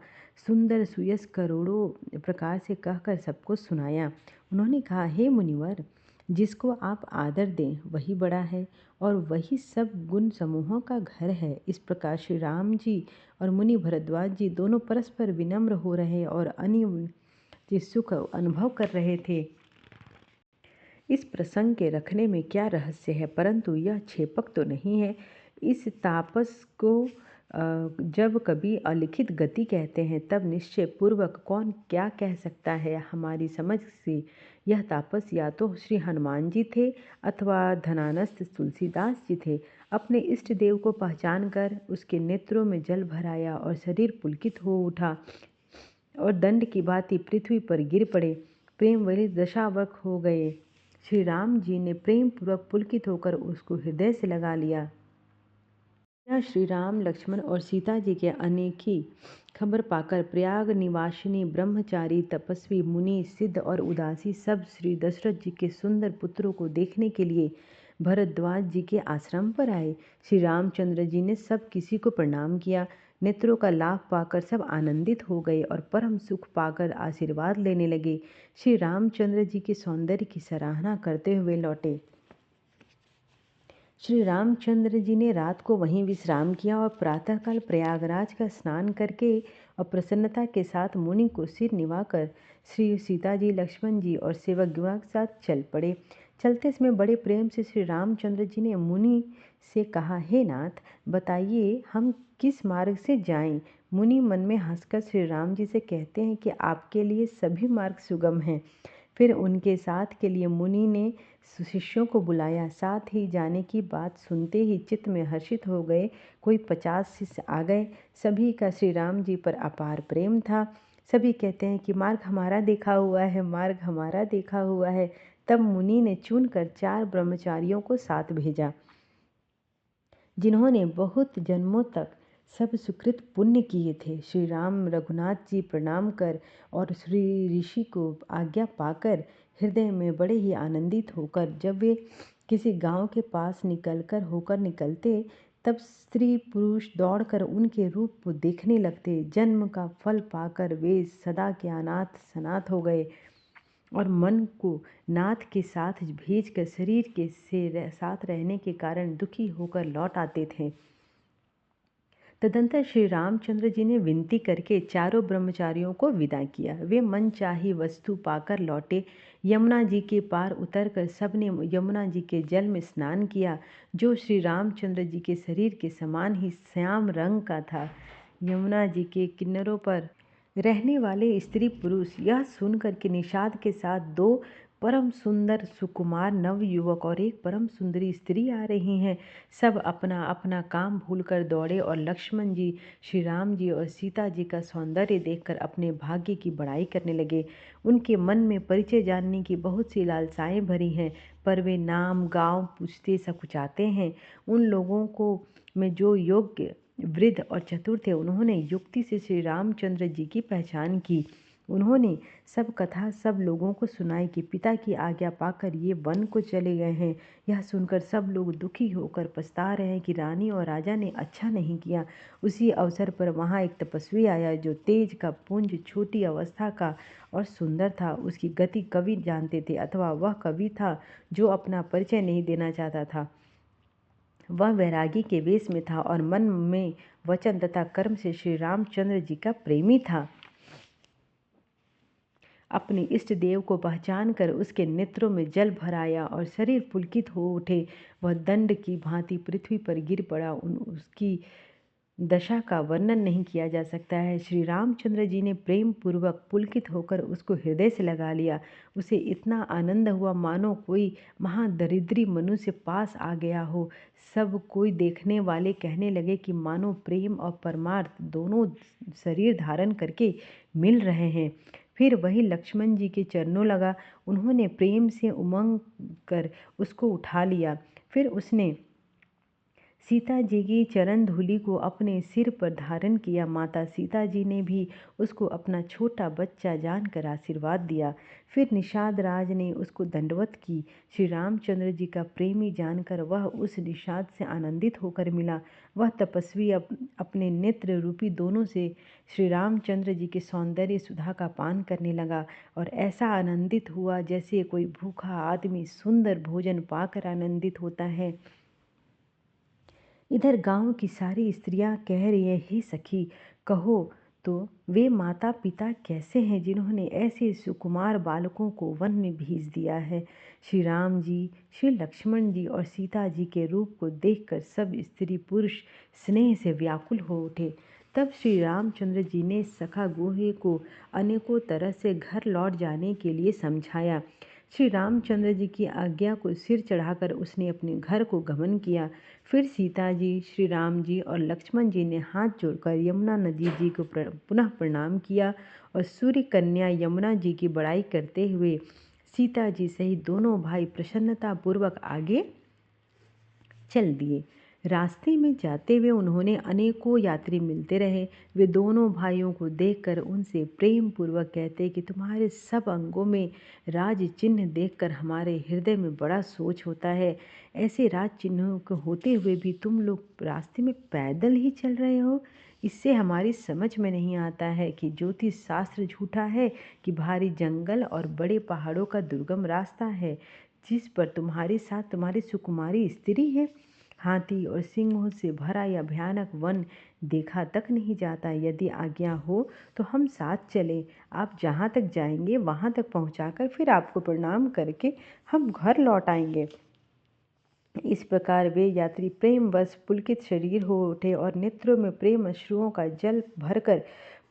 सुंदर सुयश करोड़ों प्रकार से कहकर सबको सुनाया। उन्होंने कहा, हे मुनिवर, जिसको आप आदर दें वही बड़ा है और वही सब गुण समूहों का घर है। इस प्रकार श्री राम जी और मुनि भरद्वाज जी दोनों परस्पर विनम्र हो रहे और अन्य सुख अनुभव कर रहे थे। इस प्रसंग के रखने में क्या रहस्य है, परंतु यह छेपक तो नहीं है। इस तापस को जब कभी अलिखित गति कहते हैं, तब निश्चय पूर्वक कौन क्या कह सकता है। हमारी समझ से यह तापस या तो श्री हनुमान जी थे अथवा धनानस्त तुलसीदास जी थे। अपने इष्ट देव को पहचान कर उसके नेत्रों में जल भराया और शरीर पुलकित हो उठा और दंड की भांति पृथ्वी पर गिर पड़े। प्रेम वली दशावक हो गए। श्री राम जी ने प्रेम पूर्वक पुलकित होकर उसको हृदय से लगा लिया। यह श्री राम लक्ष्मण और सीता जी के आने की खबर पाकर प्रयाग निवासिनी ब्रह्मचारी तपस्वी मुनि सिद्ध और उदासी सब श्री दशरथ जी के सुंदर पुत्रों को देखने के लिए भरद्वाज जी के आश्रम पर आए। श्री रामचंद्र जी ने सब किसी को प्रणाम किया। नेत्रों का लाभ पाकर सब आनंदित हो गए और परम सुख पाकर आशीर्वाद लेने लगे। श्री रामचंद्र जी के सौंदर्य की सराहना करते हुए लौटे। श्री रामचंद्र जी ने रात को वहीं विश्राम किया और प्रातःकाल प्रयागराज का स्नान करके और प्रसन्नता के साथ मुनि को सिर निभाकर श्री सीता जी, लक्ष्मण जी और सेवकगण के साथ चल पड़े। चलते समय बड़े प्रेम से श्री रामचंद्र जी ने मुनि से कहा, हे नाथ, बताइए हम किस मार्ग से जाएं। मुनि मन में हंसकर श्री राम जी से कहते हैं कि आपके लिए सभी मार्ग सुगम हैं। फिर उनके साथ के लिए मुनि ने शिष्यों को बुलाया। साथ ही जाने की बात सुनते ही चित्त में हर्षित हो गए। कोई 50 शिष्य आ गए। सभी का श्री राम जी पर अपार प्रेम था। सभी कहते हैं कि मार्ग हमारा देखा हुआ है, मार्ग हमारा देखा हुआ है। तब मुनि ने चुनकर 4 ब्रह्मचारियों को साथ भेजा, जिन्होंने बहुत जन्मों तक सब सुकृत पुण्य किए थे। श्री राम रघुनाथ जी प्रणाम कर और श्री ऋषि को आज्ञा पाकर हृदय में बड़े ही आनंदित होकर जब वे किसी गांव के पास होकर निकलते, तब स्त्री पुरुष दौड़कर उनके रूप को देखने लगते। जन्म का फल पाकर वे सदा के अनाथ सनाथ हो गए और मन को नाथ के साथ भेजकर शरीर के साथ रहने के कारण दुखी होकर लौट आते थे। तदंतर श्री रामचंद्र जी ने विनती करके चारों ब्रह्मचारियों को विदा किया। वे मनचाही वस्तु पाकर लौटे। यमुना जी के पार उतरकर सबने यमुना जी के जल में स्नान किया, जो श्री रामचंद्र जी के शरीर के समान ही श्याम रंग का था। यमुना जी के किनारों पर रहने वाले स्त्री पुरुष यह सुनकर कि निषाद के साथ 2 परम सुंदर सुकुमार नवयुवक और एक परम सुंदरी स्त्री आ रही हैं, सब अपना अपना काम भूलकर दौड़े और लक्ष्मण जी, श्री राम जी और सीता जी का सौंदर्य देखकर अपने भाग्य की बड़ाई करने लगे। उनके मन में परिचय जानने की बहुत सी लालसाएं भरी हैं, पर वे नाम गांव पूछते सकुचाते हैं। उन लोगों को में जो योग्य, वृद्ध और चतुर थे, उन्होंने युक्ति से श्री रामचंद्र जी की पहचान की। उन्होंने सब कथा सब लोगों को सुनाई कि पिता की आज्ञा पाकर ये वन को चले गए हैं। यह सुनकर सब लोग दुखी होकर पछता रहे हैं कि रानी और राजा ने अच्छा नहीं किया। उसी अवसर पर वहाँ एक तपस्वी आया, जो तेज का पुंज, छोटी अवस्था का और सुंदर था। उसकी गति कवि जानते थे, अथवा वह कवि था जो अपना परिचय नहीं देना चाहता था। वह वैरागी के वेश में था और मन में वचन तथा कर्म से श्री रामचंद्र जी का प्रेमी था। अपने इष्ट देव को पहचान कर उसके नेत्रों में जल भर आया और शरीर पुलकित हो उठे। वह दंड की भांति पृथ्वी पर गिर पड़ा। उसकी दशा का वर्णन नहीं किया जा सकता है। श्री रामचंद्र जी ने प्रेम पूर्वक पुलकित होकर उसको हृदय से लगा लिया। उसे इतना आनंद हुआ मानो कोई महादरिद्री मनुष्य पास आ गया हो। सब कोई देखने वाले कहने लगे कि मानो प्रेम और परमार्थ दोनों शरीर धारण करके मिल रहे हैं। फिर वही लक्ष्मण जी के चरणों लगा। उन्होंने प्रेम से उमंग कर उसको उठा लिया। फिर उसने सीता जी की चरण धूलि को अपने सिर पर धारण किया। माता सीता जी ने भी उसको अपना छोटा बच्चा जानकर आशीर्वाद दिया। फिर निषाद राज ने उसको दंडवत की। श्री रामचंद्र जी का प्रेमी जानकर वह उस निषाद से आनंदित होकर मिला। वह तपस्वी अपने नेत्र रूपी दोनों से श्री रामचंद्र जी के सौंदर्य सुधा का पान करने लगा और ऐसा आनंदित हुआ जैसे कोई भूखा आदमी सुंदर भोजन पाकर आनंदित होता है। इधर गांव की सारी स्त्रियां कह रही है, हे सखी, कहो तो वे माता पिता कैसे हैं जिन्होंने ऐसे सुकुमार बालकों को वन में भेज दिया है। श्री राम जी, श्री लक्ष्मण जी और सीता जी के रूप को देखकर सब स्त्री पुरुष स्नेह से व्याकुल हो उठे। तब श्री रामचंद्र जी ने सखा गुहे को अनेकों तरह से घर लौट जाने के लिए समझाया। श्री रामचंद्र जी की आज्ञा को सिर चढ़ाकर उसने अपने घर को गमन किया। फिर सीता जी, श्री राम जी और लक्ष्मण जी ने हाथ जोड़कर यमुना नदी जी को पुनः प्रणाम किया और सूर्य कन्या यमुना जी की बड़ाई करते हुए सीता जी सहित दोनों भाई प्रसन्नता पूर्वक आगे चल दिए। रास्ते में जाते हुए उन्होंने अनेकों यात्री मिलते रहे। वे दोनों भाइयों को देखकर उनसे प्रेम पूर्वक कहते कि तुम्हारे सब अंगों में राज चिन्ह देखकर हमारे हृदय में बड़ा सोच होता है। ऐसे राज चिन्हों के होते हुए भी तुम लोग रास्ते में पैदल ही चल रहे हो। इससे हमारी समझ में नहीं आता है कि ज्योतिष शास्त्र झूठा है कि भारी जंगल और बड़े पहाड़ों का दुर्गम रास्ता है जिस पर तुम्हारे साथ तुम्हारी सुकुमारी स्त्री है। हाथी और सिंहों से भरा यह भयानक वन देखा तक नहीं जाता। यदि आज्ञा हो तो हम साथ चलें। आप जहाँ तक जाएंगे वहाँ तक पहुँचाकर फिर आपको प्रणाम करके हम घर लौट आएंगे। इस प्रकार वे यात्री प्रेमवश पुलकित शरीर हो उठे और नेत्रों में प्रेम अश्रुओं का जल भरकर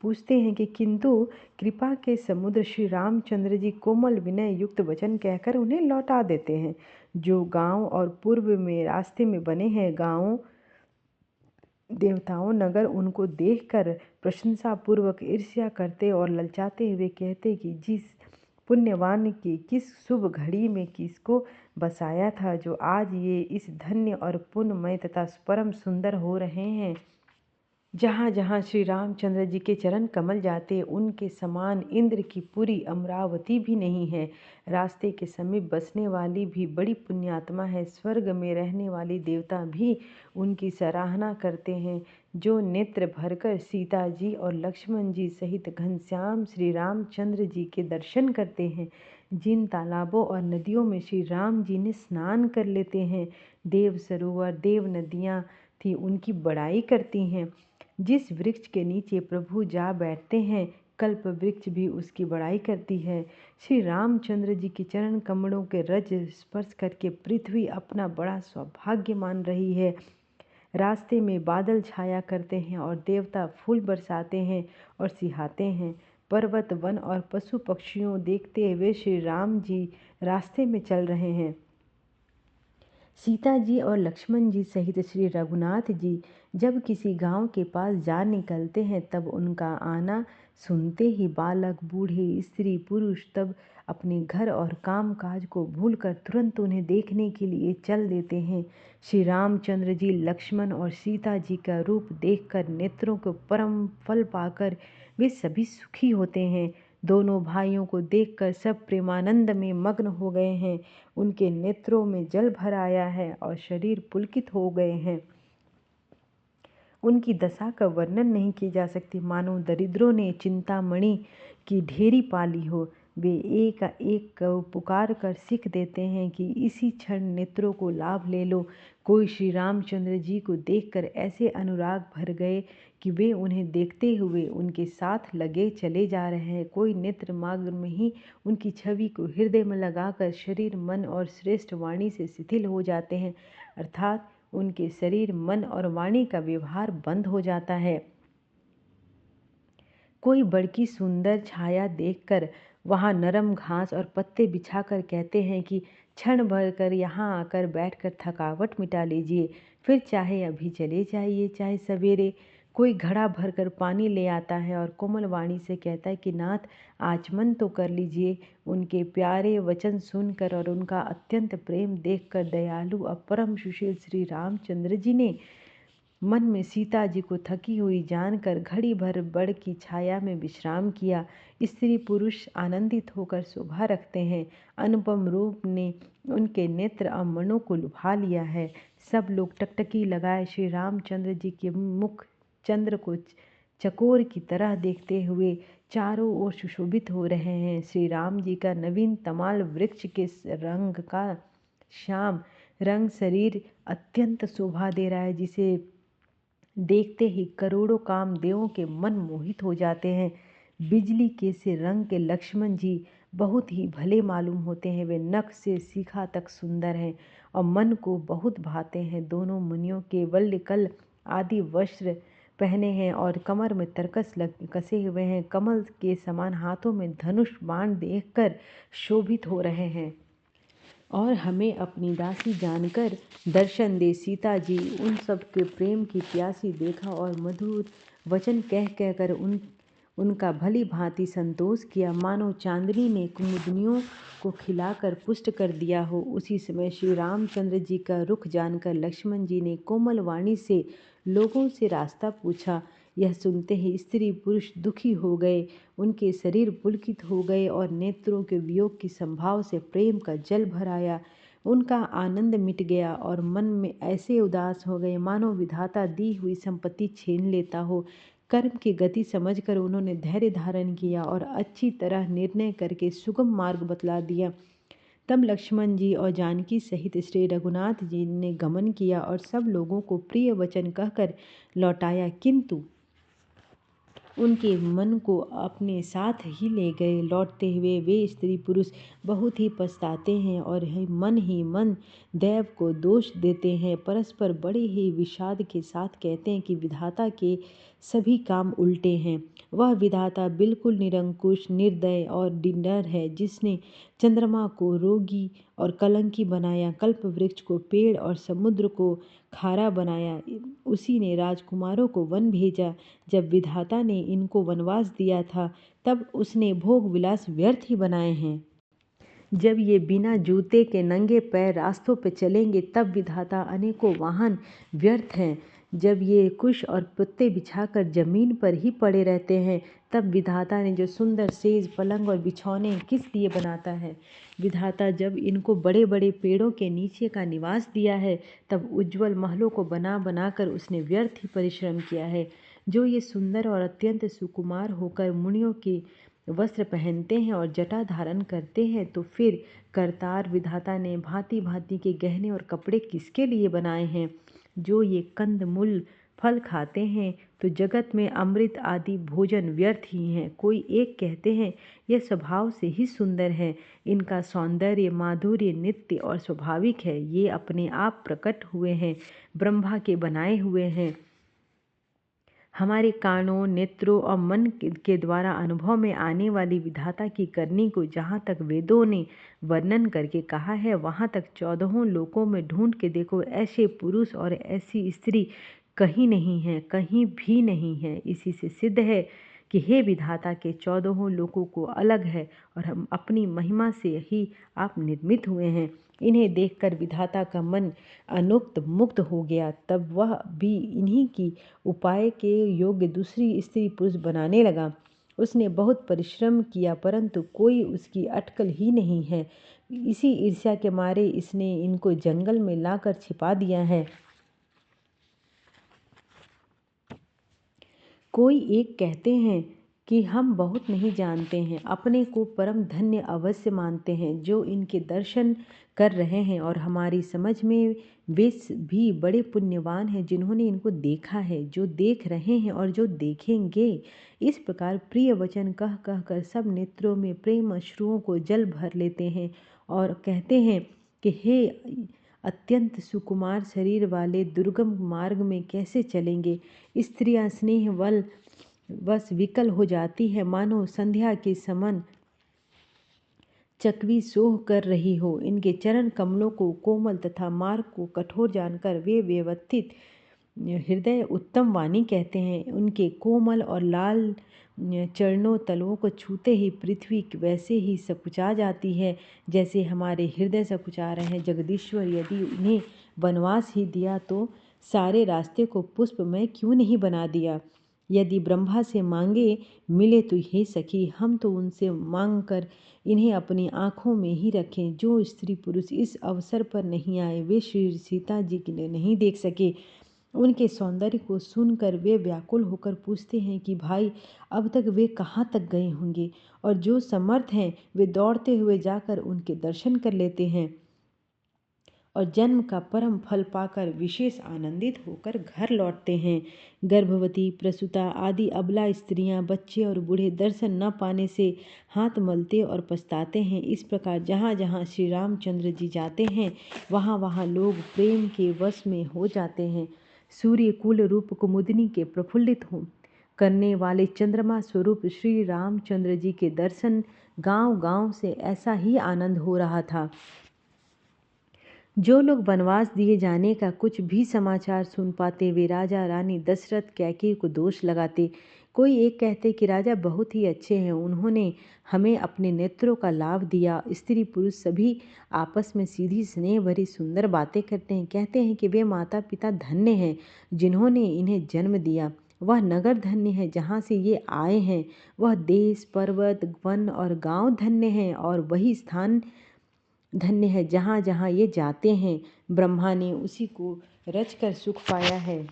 पूछते हैं कि किंतु कृपा के समुद्र श्री रामचंद्र जी कोमल विनय युक्त वचन कहकर उन्हें लौटा देते हैं। जो गांव और पूर्व में रास्ते में बने हैं गांवों देवताओं नगर उनको देखकर प्रशंसापूर्वक ईर्ष्या करते और ललचाते हुए कहते कि जिस पुण्यवान की किस शुभ घड़ी में किसको बसाया था जो आज ये इस धन्य और पुण्यमय तथा परम सुंदर हो रहे हैं। जहाँ जहाँ श्री रामचंद्र जी के चरण कमल जाते उनके समान इंद्र की पूरी अमरावती भी नहीं है। रास्ते के समीप बसने वाली भी बड़ी पुण्यात्मा है। स्वर्ग में रहने वाली देवता भी उनकी सराहना करते हैं। जो नेत्र भरकर सीता जी और लक्ष्मण जी सहित घनश्याम श्री रामचंद्र जी के दर्शन करते हैं। जिन तालाबों और नदियों में श्री राम जी ने स्नान कर लेते हैं, देव सरोवर देव नदियाँ थी उनकी बड़ाई करती हैं। जिस वृक्ष के नीचे प्रभु जा बैठते हैं कल्प वृक्ष भी उसकी बड़ाई करती है। श्री रामचंद्र जी के चरण कमलों के रज स्पर्श करके पृथ्वी अपना बड़ा सौभाग्य मान रही है। रास्ते में बादल छाया करते हैं और देवता फूल बरसाते हैं और सिहाते हैं। पर्वत वन और पशु पक्षियों देखते हुए श्री राम जी रास्ते में चल रहे हैं। सीता जी और लक्ष्मण जी सहित श्री रघुनाथ जी जब किसी गांव के पास जा निकलते हैं तब उनका आना सुनते ही बालक बूढ़े स्त्री पुरुष तब अपने घर और काम काज को भूलकर तुरंत उन्हें देखने के लिए चल देते हैं। श्री रामचंद्र जी लक्ष्मण और सीता जी का रूप देखकर नेत्रों को परम फल पाकर वे सभी सुखी होते हैं। दोनों भाइयों को देखकर सब प्रेमानंद में मग्न हो गए हैं। उनके नेत्रों में जल भर आया है और शरीर पुलकित हो गए हैं। उनकी दशा का वर्णन नहीं की जा सकती। मानो दरिद्रों ने चिंतामणि की ढेरी पाली हो। वे एक एक को पुकार कर सीख देते हैं कि इसी क्षण नेत्रों को लाभ ले लो। कोई श्री रामचंद्र जी को देखकर ऐसे अनुराग भर गए कि वे उन्हें देखते हुए उनके साथ लगे चले जा रहे हैं। कोई नेत्र मार्ग में ही उनकी छवि को हृदय में लगाकर शरीर मन और श्रेष्ठ वाणी से शिथिल हो जाते हैं, अर्थात उनके शरीर मन और वाणी का व्यवहार बंद हो जाता है। कोई बड़की सुंदर छाया देखकर वहाँ नरम घास और पत्ते बिछाकर कहते हैं कि क्षण भर कर यहाँ आकर बैठकर थकावट मिटा लीजिए, फिर चाहे अभी चले जाइए चाहे सवेरे। कोई घड़ा भरकर पानी ले आता है और कोमल वाणी से कहता है कि नाथ आचमन तो कर लीजिए। उनके प्यारे वचन सुनकर और उनका अत्यंत प्रेम देखकर दयालु और परम सुशील श्री रामचंद्र जी ने मन में सीता जी को थकी हुई जानकर घड़ी भर बड़ की छाया में विश्राम किया। स्त्री पुरुष आनंदित होकर शोभा रखते हैं। अनुपम रूप ने उनके नेत्र और मनों को लुभा लिया है। सब लोग टकटकी लगाए श्री रामचंद्र जी के मुख चंद्र को चकोर की तरह देखते हुए चारों ओर सुशोभित हो रहे हैं। श्री राम जी का नवीन तमाल वृक्ष के रंग का श्याम रंग शरीर अत्यंत शोभा दे रहा है, जिसे देखते ही करोड़ों कामदेवों के मन मोहित हो जाते हैं। बिजली के से रंग के लक्ष्मण जी बहुत ही भले मालूम होते हैं। वे नख से शिखा तक सुंदर हैं और मन को बहुत भाते हैं। दोनों मुनियों के वल्लकल आदि वस्त्र पहने हैं और कमर में तरकस कसे हुए हैं। कमल के समान हाथों में धनुष बाण देखकर शोभित हो रहे हैं और हमें अपनी दासी जानकर दर्शन दे। सीता जी उन सब के प्रेम की प्यासी देखा और मधुर वचन कह कहकर उनका भली भांति संतोष किया, मानो चांदनी ने कुमुदनियों को खिलाकर पुष्ट कर दिया हो। उसी समय श्री रामचंद्र जी का रुख जानकर लक्ष्मण जी ने कोमल वाणी से लोगों से रास्ता पूछा। यह सुनते ही स्त्री पुरुष दुखी हो गए, उनके शरीर पुलकित हो गए और नेत्रों के वियोग की संभाव से प्रेम का जल भर आया। उनका आनंद मिट गया और मन में ऐसे उदास हो गए मानो विधाता दी हुई संपत्ति छीन लेता हो। कर्म की गति समझकर उन्होंने धैर्य धारण किया और अच्छी तरह निर्णय करके सुगम मार्ग बतला दिया। तब लक्ष्मण जी और जानकी सहित श्री रघुनाथ जी ने गमन किया और सब लोगों को प्रिय वचन कहकर लौटाया, किंतु उनके मन को अपने साथ ही ले गए। लौटते हुए वे स्त्री पुरुष बहुत ही पछताते हैं और ही मन दैव को दोष देते हैं। परस्पर बड़े ही विषाद के साथ कहते हैं कि विधाता के सभी काम उल्टे हैं। वह विधाता बिल्कुल निरंकुश, निर्दय और निडर है, जिसने चंद्रमा को रोगी और कलंकी बनाया, कल्प वृक्ष को पेड़ और समुद्र को खारा बनाया। उसी ने राजकुमारों को वन भेजा। जब विधाता ने इनको वनवास दिया था, तब उसने भोग विलास व्यर्थ ही बनाए हैं। जब ये बिना जूते के नंगे पैर रास्तों पर चलेंगे, तब विधाता अनेकों वाहन व्यर्थ हैं। जब ये कुश और पत्ते बिछाकर जमीन पर ही पड़े रहते हैं, तब विधाता ने जो सुंदर सेज, पलंग और बिछौने किस लिए बनाता है। विधाता जब इनको बड़े बड़े पेड़ों के नीचे का निवास दिया है, तब उज्ज्वल महलों को बना बना कर उसने व्यर्थ ही परिश्रम किया है। जो ये सुंदर और अत्यंत सुकुमार होकर मुनियों के वस्त्र पहनते हैं और जटा धारण करते हैं, तो फिर करतार विधाता ने भांति भांति के गहने और कपड़े किसके लिए बनाए हैं। जो ये कंद मूल फल खाते हैं, तो जगत में अमृत आदि भोजन व्यर्थ ही हैं। कोई एक कहते हैं यह स्वभाव से ही सुंदर है, इनका सौंदर्य माधुर्य नित्य और स्वाभाविक है, ये अपने आप प्रकट हुए हैं, ब्रह्मा के बनाए हुए हैं। हमारे कानों, नेत्रों और मन के द्वारा अनुभव में आने वाली विधाता की करनी को जहाँ तक वेदों ने वर्णन करके कहा है, वहाँ तक 14 लोकों में ढूंढ के देखो, ऐसे पुरुष और ऐसी स्त्री कहीं नहीं है, कहीं भी नहीं है। इसी से सिद्ध है कि हे विधाता के 14 लोकों को अलग है और हम अपनी महिमा से ही आप निर्मित हुए हैं। इन्हें देखकर विधाता का मन अनुक्त मुक्त हो गया। तब वह भी इन्हीं की उपाय के योग्य दूसरी स्त्री पुरुष बनाने लगा। उसने बहुत परिश्रम किया, परंतु कोई उसकी अटकल ही नहीं है। इसी ईर्ष्या के मारे इसने इनको जंगल में लाकर छिपा दिया है। कोई एक कहते हैं कि हम बहुत नहीं जानते हैं, अपने को परम धन्य अवश्य मानते हैं जो इनके दर्शन कर रहे हैं, और हमारी समझ में वे भी बड़े पुण्यवान हैं जिन्होंने इनको देखा है, जो देख रहे हैं और जो देखेंगे। इस प्रकार प्रिय वचन कह कह कर सब नेत्रों में प्रेम अश्रुओं को जल भर लेते हैं और कहते हैं कि हे अत्यंत सुकुमार शरीर वाले, दुर्गम मार्ग में कैसे चलेंगे। स्त्रियां स्नेह बस विकल हो जाती है, मानो संध्या के समान चकवी सोह कर रही हो। इनके चरण कमलों को कोमल तथा मार्ग को कठोर जानकर वे व्यवस्थित हृदय उत्तम वाणी कहते हैं। उनके कोमल और लाल चरणों तलवों को छूते ही पृथ्वी वैसे ही सकुचा जाती है जैसे हमारे हृदय सकुचा रहे हैं। जगदीश्वर, यदि उन्हें वनवास ही दिया तो सारे रास्ते को पुष्पमय क्यों नहीं बना दिया। यदि ब्रह्मा से मांगे मिले तो हे सखी, हम तो उनसे मांग कर इन्हें अपनी आँखों में ही रखें। जो स्त्री पुरुष इस अवसर पर नहीं आए, वे श्री सीता जी के लिए नहीं देख सके। उनके सौंदर्य को सुनकर वे व्याकुल होकर पूछते हैं कि भाई, अब तक वे कहाँ तक गए होंगे। और जो समर्थ हैं वे दौड़ते हुए जाकर उनके दर्शन कर लेते हैं और जन्म का परम फल पाकर विशेष आनंदित होकर घर लौटते हैं। गर्भवती, प्रसूता आदि अबला स्त्रियां, बच्चे और बूढ़े दर्शन न पाने से हाथ मलते और पछताते हैं। इस प्रकार जहाँ जहाँ श्री रामचंद्र जी जाते हैं, वहाँ वहाँ लोग प्रेम के वश में हो जाते हैं। सूर्य कुल रूप कुमुदनी के प्रफुल्लित हो करने वाले चंद्रमा स्वरूप श्री रामचंद्र जी के दर्शन गांव गांव से ऐसा ही आनंद हो रहा था। जो लोग वनवास दिए जाने का कुछ भी समाचार सुन पाते, वे राजा रानी दशरथ कैकेयी को दोष लगाते। कोई एक कहते कि राजा बहुत ही अच्छे हैं, उन्होंने हमें अपने नेत्रों का लाभ दिया। स्त्री पुरुष सभी आपस में सीधी स्नेह भरी सुंदर बातें करते हैं। कहते हैं कि वे माता पिता धन्य हैं जिन्होंने इन्हें जन्म दिया। वह नगर धन्य है जहाँ से ये आए हैं। वह देश पर्वत वन और गांव धन्य हैं और वही स्थान धन्य है जहाँ जहाँ ये जाते हैं। ब्रह्मा ने उसी को रचकर सुख पाया है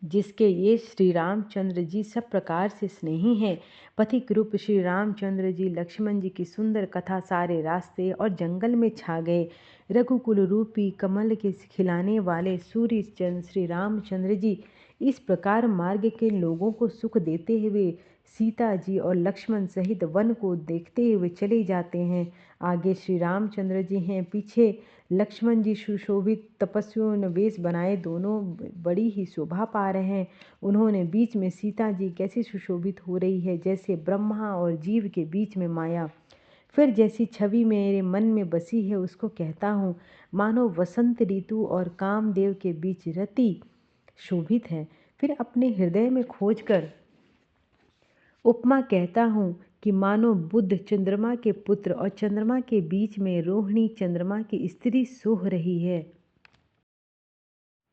जिसके ये श्री रामचंद्र जी सब प्रकार से स्नेही हैं। पथिक रूप श्री रामचंद्र जी लक्ष्मण जी की सुंदर कथा सारे रास्ते और जंगल में छा गए। रघुकुल रूपी कमल के खिलाने वाले सूर्य चंद्र श्री रामचंद्र जी इस प्रकार मार्ग के लोगों को सुख देते हुए सीता जी और लक्ष्मण सहित वन को देखते हुए चले जाते हैं। आगे श्री रामचंद्र जी हैं, पीछे लक्ष्मण जी सुशोभित तपस्वियों ने वेश बनाए दोनों बड़ी ही शोभा पा रहे हैं। उन्होंने बीच में सीता जी कैसी सुशोभित हो रही है जैसे ब्रह्मा और जीव के बीच में माया। फिर जैसी छवि मेरे मन में बसी है उसको कहता हूँ, मानो वसंत ऋतु और कामदेव के बीच रति शोभित है। फिर अपने हृदय में खोजकर उपमा कहता हूँ कि मानो बुध चंद्रमा के पुत्र और चंद्रमा के बीच में रोहिणी चंद्रमा की स्त्री सोह रही है।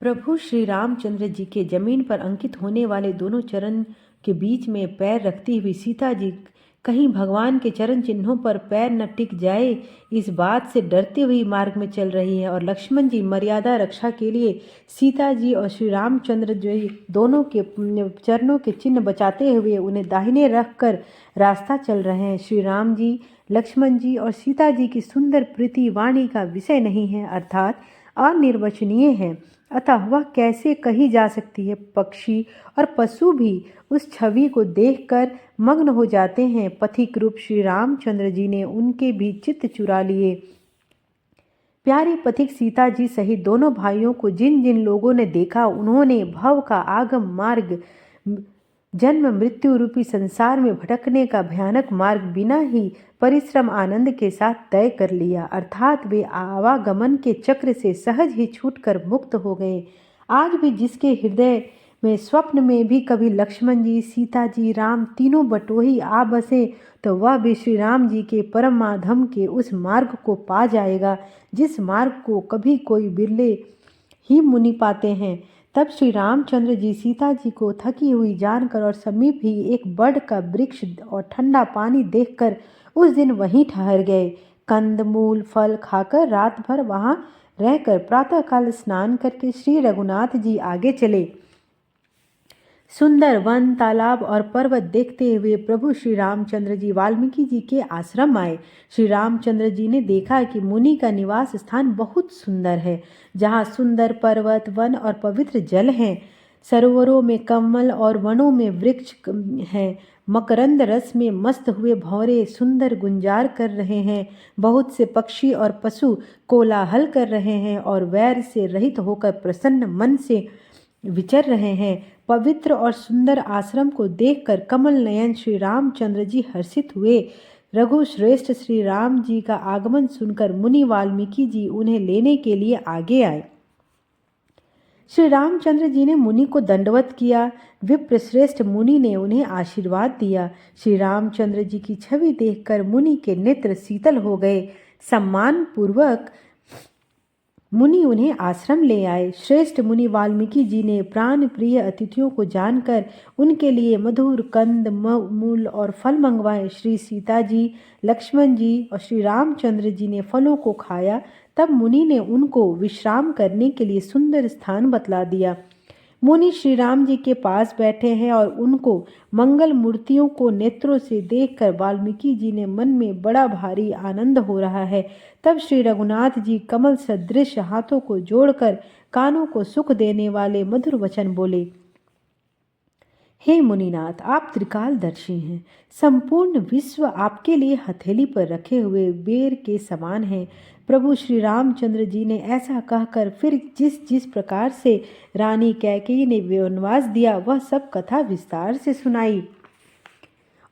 प्रभु श्री रामचंद्र जी के जमीन पर अंकित होने वाले दोनों चरण के बीच में पैर रखती हुई सीता जी कहीं भगवान के चरण चिन्हों पर पैर न टिक जाए इस बात से डरती हुई मार्ग में चल रही है। और लक्ष्मण जी मर्यादा रक्षा के लिए सीता जी और श्री रामचंद्र जी दोनों के चरणों के चिन्ह बचाते हुए उन्हें दाहिने रख कर रास्ता चल रहे हैं। श्री राम जी लक्ष्मण जी और सीता जी की सुंदर प्रीति वाणी का विषय नहीं है, अर्थात अनिर्वचनीय है, अतः वह कैसे कही जा सकती है। पक्षी और पशु भी उस छवि को देखकर मग्न हो जाते हैं। पथिक रूप श्री रामचंद्र जी ने उनके भी चित्त चुरा लिए। प्यारी पथिक सीता जी सहित दोनों भाइयों को जिन जिन लोगों ने देखा उन्होंने भव का आगम मार्ग जन्म मृत्यु रूपी संसार में भटकने का भयानक मार्ग बिना ही परिश्रम आनंद के साथ तय कर लिया, अर्थात वे आवागमन के चक्र से सहज ही छूटकर मुक्त हो गए। आज भी जिसके हृदय में स्वप्न में भी कभी लक्ष्मण जी सीता जी राम तीनों बटोही आ बसे तो वह भी श्री राम जी के परम माधम के उस मार्ग को पा जाएगा जिस मार्ग को कभी कोई बिरले ही मुनि पाते हैं। तब श्री रामचंद्र जी सीता जी को थकी हुई जानकर और समीप ही एक बड़ का वृक्ष और ठंडा पानी देखकर उस दिन वहीं ठहर गए। कंद मूल फल खाकर रात भर वहां रहकर प्रातःकाल स्नान करके श्री रघुनाथ जी आगे चले। सुंदर वन तालाब और पर्वत देखते हुए प्रभु श्री रामचंद्र जी वाल्मीकि जी के आश्रम आए। श्री रामचंद्र जी ने देखा कि मुनि का निवास स्थान बहुत सुंदर है, जहाँ सुंदर पर्वत वन और पवित्र जल हैं। सरोवरों में कमल और वनों में वृक्ष हैं। मकरंद रस में मस्त हुए भौरे सुंदर गुंजार कर रहे हैं। बहुत से पक्षी और पशु कोलाहल कर रहे हैं और वैर से रहित होकर प्रसन्न मन से विचर रहे हैं। पवित्र और सुंदर आश्रम को देखकर कमल नयन श्री रामचंद्र जी हर्षित हुए। रघुश्रेष्ठ श्री राम जी का आगमन सुनकर मुनि वाल्मीकि जी उन्हें लेने के लिए आगे आए। श्री रामचंद्र जी ने मुनि को दंडवत किया। विप्रश्रेष्ठ मुनि ने उन्हें आशीर्वाद दिया। श्री रामचंद्र जी की छवि देखकर मुनि के नेत्र शीतल हो गए। सम्मान पूर्वक मुनि उन्हें आश्रम ले आए। श्रेष्ठ मुनि वाल्मीकि जी ने प्राण प्रिय अतिथियों को जानकर उनके लिए मधुर कंद मूल और फल मंगवाए। श्री सीता जी लक्ष्मण जी और श्री रामचंद्र जी ने फलों को खाया। तब मुनि ने उनको विश्राम करने के लिए सुंदर स्थान बतला दिया। मुनि श्री राम जी के पास बैठे हैं और उनको मंगल मूर्तियों को नेत्रों से देखकर वाल्मीकि जी ने मन में बड़ा भारी आनंद हो रहा है। तब श्री रघुनाथ जी कमल सदृश हाथों को जोड़कर कानों को सुख देने वाले मधुर वचन बोले। हे मुनिनाथ, आप त्रिकालदर्शी हैं। संपूर्ण विश्व आपके लिए हथेली पर रखे हुए बेर के समान है। प्रभु श्री रामचंद्र जी ने ऐसा कहकर फिर जिस जिस प्रकार से रानी कैकेयी ने वनवास दिया वह सब कथा विस्तार से सुनाई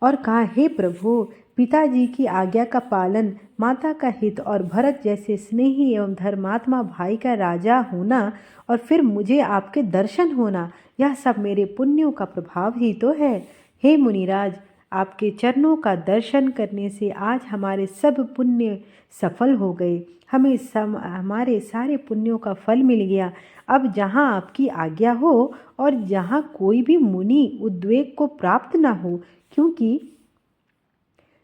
और कहा, हे प्रभु, पिताजी की आज्ञा का पालन, माता का हित और भरत जैसे स्नेही एवं धर्मात्मा भाई का राजा होना और फिर मुझे आपके दर्शन होना, यह सब मेरे पुण्यों का प्रभाव ही तो है। हे मुनिराज, आपके चरणों का दर्शन करने से आज हमारे सब पुण्य सफल हो गए। हमारे सारे पुण्यों का फल मिल गया। अब जहाँ आपकी आज्ञा हो और जहाँ कोई भी मुनि उद्वेग को प्राप्त न हो, क्योंकि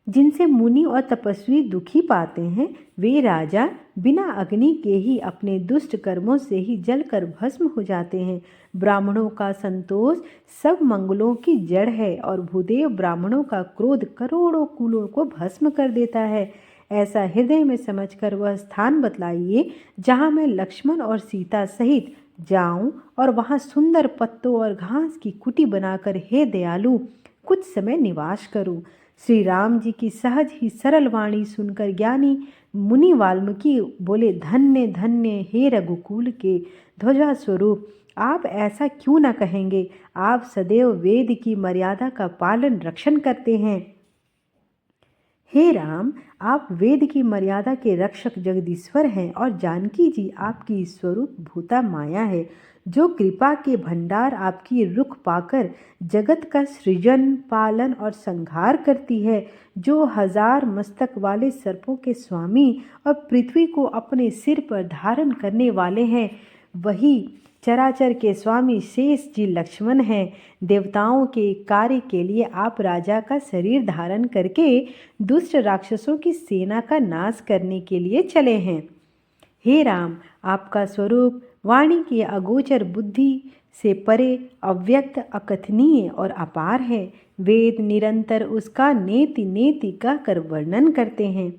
जिनसे मुनि और तपस्वी दुखी पाते हैं वे राजा बिना अग्नि के ही अपने दुष्ट कर्मों से ही जलकर भस्म हो जाते हैं। ब्राह्मणों का संतोष सब मंगलों की जड़ है और भूदेव ब्राह्मणों का क्रोध करोड़ों कुलों को भस्म कर देता है। ऐसा हृदय में समझकर वह स्थान बतलाइए जहाँ मैं लक्ष्मण और सीता सहित जाऊं और वहाँ सुंदर पत्तों और घास की कुटी बनाकर हे दयालु कुछ समय निवास करूं। श्री राम जी की सहज ही सरल वाणी सुनकर ज्ञानी मुनि वाल्मीकि बोले, धन्य धन्य हे रघुकुल के ध्वजा स्वरूप, आप ऐसा क्यों न कहेंगे। आप सदैव वेद की मर्यादा का पालन रक्षण करते हैं। हे राम, आप वेद की मर्यादा के रक्षक जगदीश्वर हैं और जानकी जी आपकी स्वरूप भूता माया है, जो कृपा के भंडार आपकी रुख पाकर जगत का सृजन पालन और संहार करती है, जो 1000 मस्तक वाले सर्पों के स्वामी और पृथ्वी को अपने सिर पर धारण करने वाले हैं। वही चराचर के स्वामी शेष जी लक्ष्मण हैं। देवताओं के कार्य के लिए आप राजा का शरीर धारण करके दुष्ट राक्षसों की सेना का नाश करने के लिए चले हैं। हे राम, आपका स्वरूप वाणी की अगोचर बुद्धि से परे अव्यक्त अकथनीय और अपार है। वेद निरंतर उसका नेति नेति कहकर वर्णन करते हैं।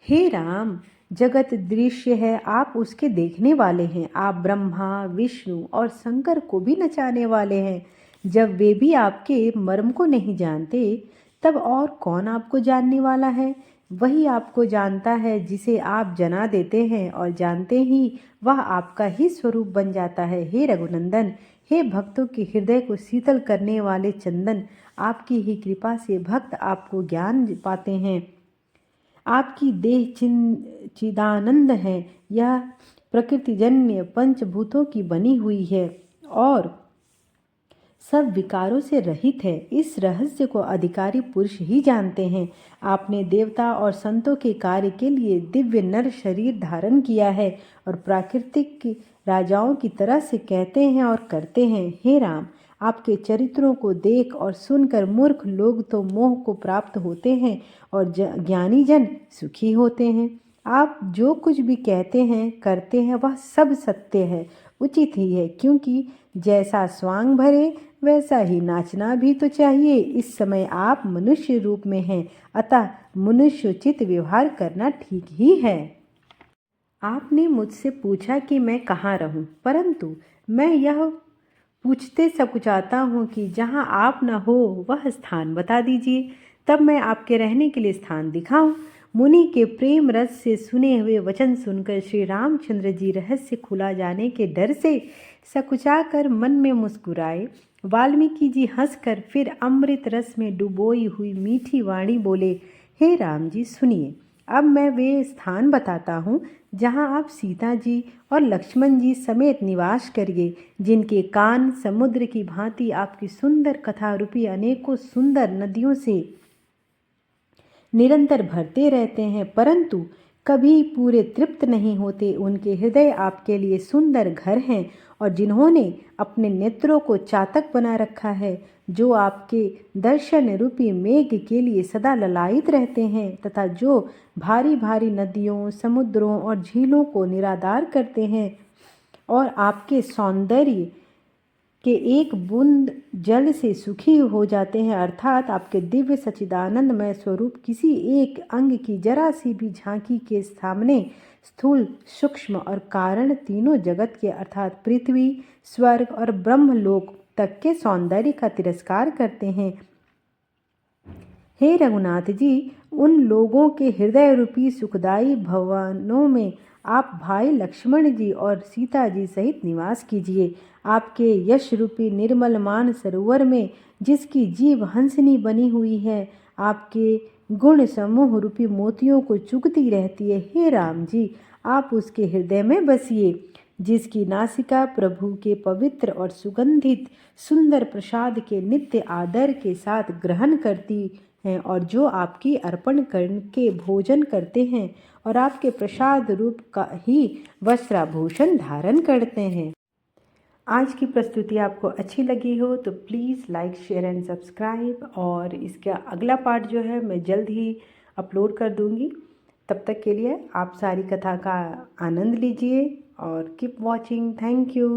हे राम, जगत दृश्य है, आप उसके देखने वाले हैं। आप ब्रह्मा विष्णु और शंकर को भी नचाने वाले हैं। जब वे भी आपके मर्म को नहीं जानते तब और कौन आपको जानने वाला है। वही आपको जानता है जिसे आप जना देते हैं और जानते ही वह आपका ही स्वरूप बन जाता है। हे रघुनंदन, हे भक्तों के हृदय को शीतल करने वाले चंदन, आपकी ही कृपा से भक्त आपको ज्ञान पाते हैं। आपकी देह चिदानंद है, यह प्रकृतिजन्य पंचभूतों की बनी हुई है और सब विकारों से रहित है। इस रहस्य को अधिकारी पुरुष ही जानते हैं। आपने देवता और संतों के कार्य के लिए दिव्य नर शरीर धारण किया है और प्राकृतिक राजाओं की तरह से कहते हैं और करते हैं। हे राम, आपके चरित्रों को देख और सुनकर मूर्ख लोग तो मोह को प्राप्त होते हैं और ज्ञानी जन सुखी होते हैं। आप जो कुछ भी कहते हैं करते हैं वह सब सत्य है, उचित ही है, क्योंकि जैसा स्वांग भरे वैसा ही नाचना भी तो चाहिए। इस समय आप मनुष्य रूप में हैं, अतः मनुष्योचित व्यवहार करना ठीक ही है। आपने मुझसे पूछा कि मैं कहाँ रहूं, परंतु मैं यह पूछते सकुचाता हूँ कि जहाँ आप न हो वह स्थान बता दीजिए, तब मैं आपके रहने के लिए स्थान दिखाऊं। मुनि के प्रेम रस से सुने हुए वचन सुनकर श्री रामचंद्र जी रहस्य खुला जाने के डर से सकुचाकर मन में मुस्कुराए। वाल्मीकि जी हंसकर फिर अमृत रस में डुबोई हुई मीठी वाणी बोले, हे राम जी सुनिए, अब मैं वे स्थान बताता हूँ जहाँ आप सीता जी और लक्ष्मण जी समेत निवास करिए, जिनके कान समुद्र की भांति आपकी सुंदर कथा रूपी अनेकों सुंदर नदियों से निरंतर भरते रहते हैं, परंतु कभी पूरे तृप्त नहीं होते। उनके हृदय आपके लिए सुंदर घर हैं और जिन्होंने अपने नेत्रों को चातक बना रखा है, जो आपके दर्शन रूपी मेघ के लिए सदा ललायित रहते हैं तथा जो भारी भारी नदियों समुद्रों और झीलों को निरादार करते हैं और आपके सौंदर्य के एक बूंद जल से सुखी हो जाते हैं, अर्थात आपके दिव्य सच्चिदानंदमय स्वरूप किसी एक अंग की जरा सी भी झांकी के सामने स्थूल सूक्ष्म और कारण तीनों जगत के अर्थात पृथ्वी स्वर्ग और ब्रह्मलोक तक के सौंदर्य का तिरस्कार करते हैं। हे रघुनाथ जी, उन लोगों के हृदय रूपी सुखदायी भवनों में आप भाई लक्ष्मण जी और सीता जी सहित निवास कीजिए। आपके यश रूपी निर्मल मान सरोवर में जिसकी जीव हंसनी बनी हुई है, आपके गुण समूह रूपी मोतियों को चुगती रहती है। हे राम जी, आप उसके हृदय में बसिए। जिसकी नासिका प्रभु के पवित्र और सुगंधित सुंदर प्रसाद के नित्य आदर के साथ ग्रहण करती हैं और जो आपकी अर्पण करके भोजन करते हैं और आपके प्रसाद रूप का ही वस्त्राभूषण धारण करते हैं। आज की प्रस्तुति आपको अच्छी लगी हो तो please like share and subscribe, और इसका अगला पार्ट जो है मैं जल्द ही अपलोड कर दूंगी। तब तक के लिए आप सारी कथा का आनंद लीजिए और कीप वॉचिंग। Thank you.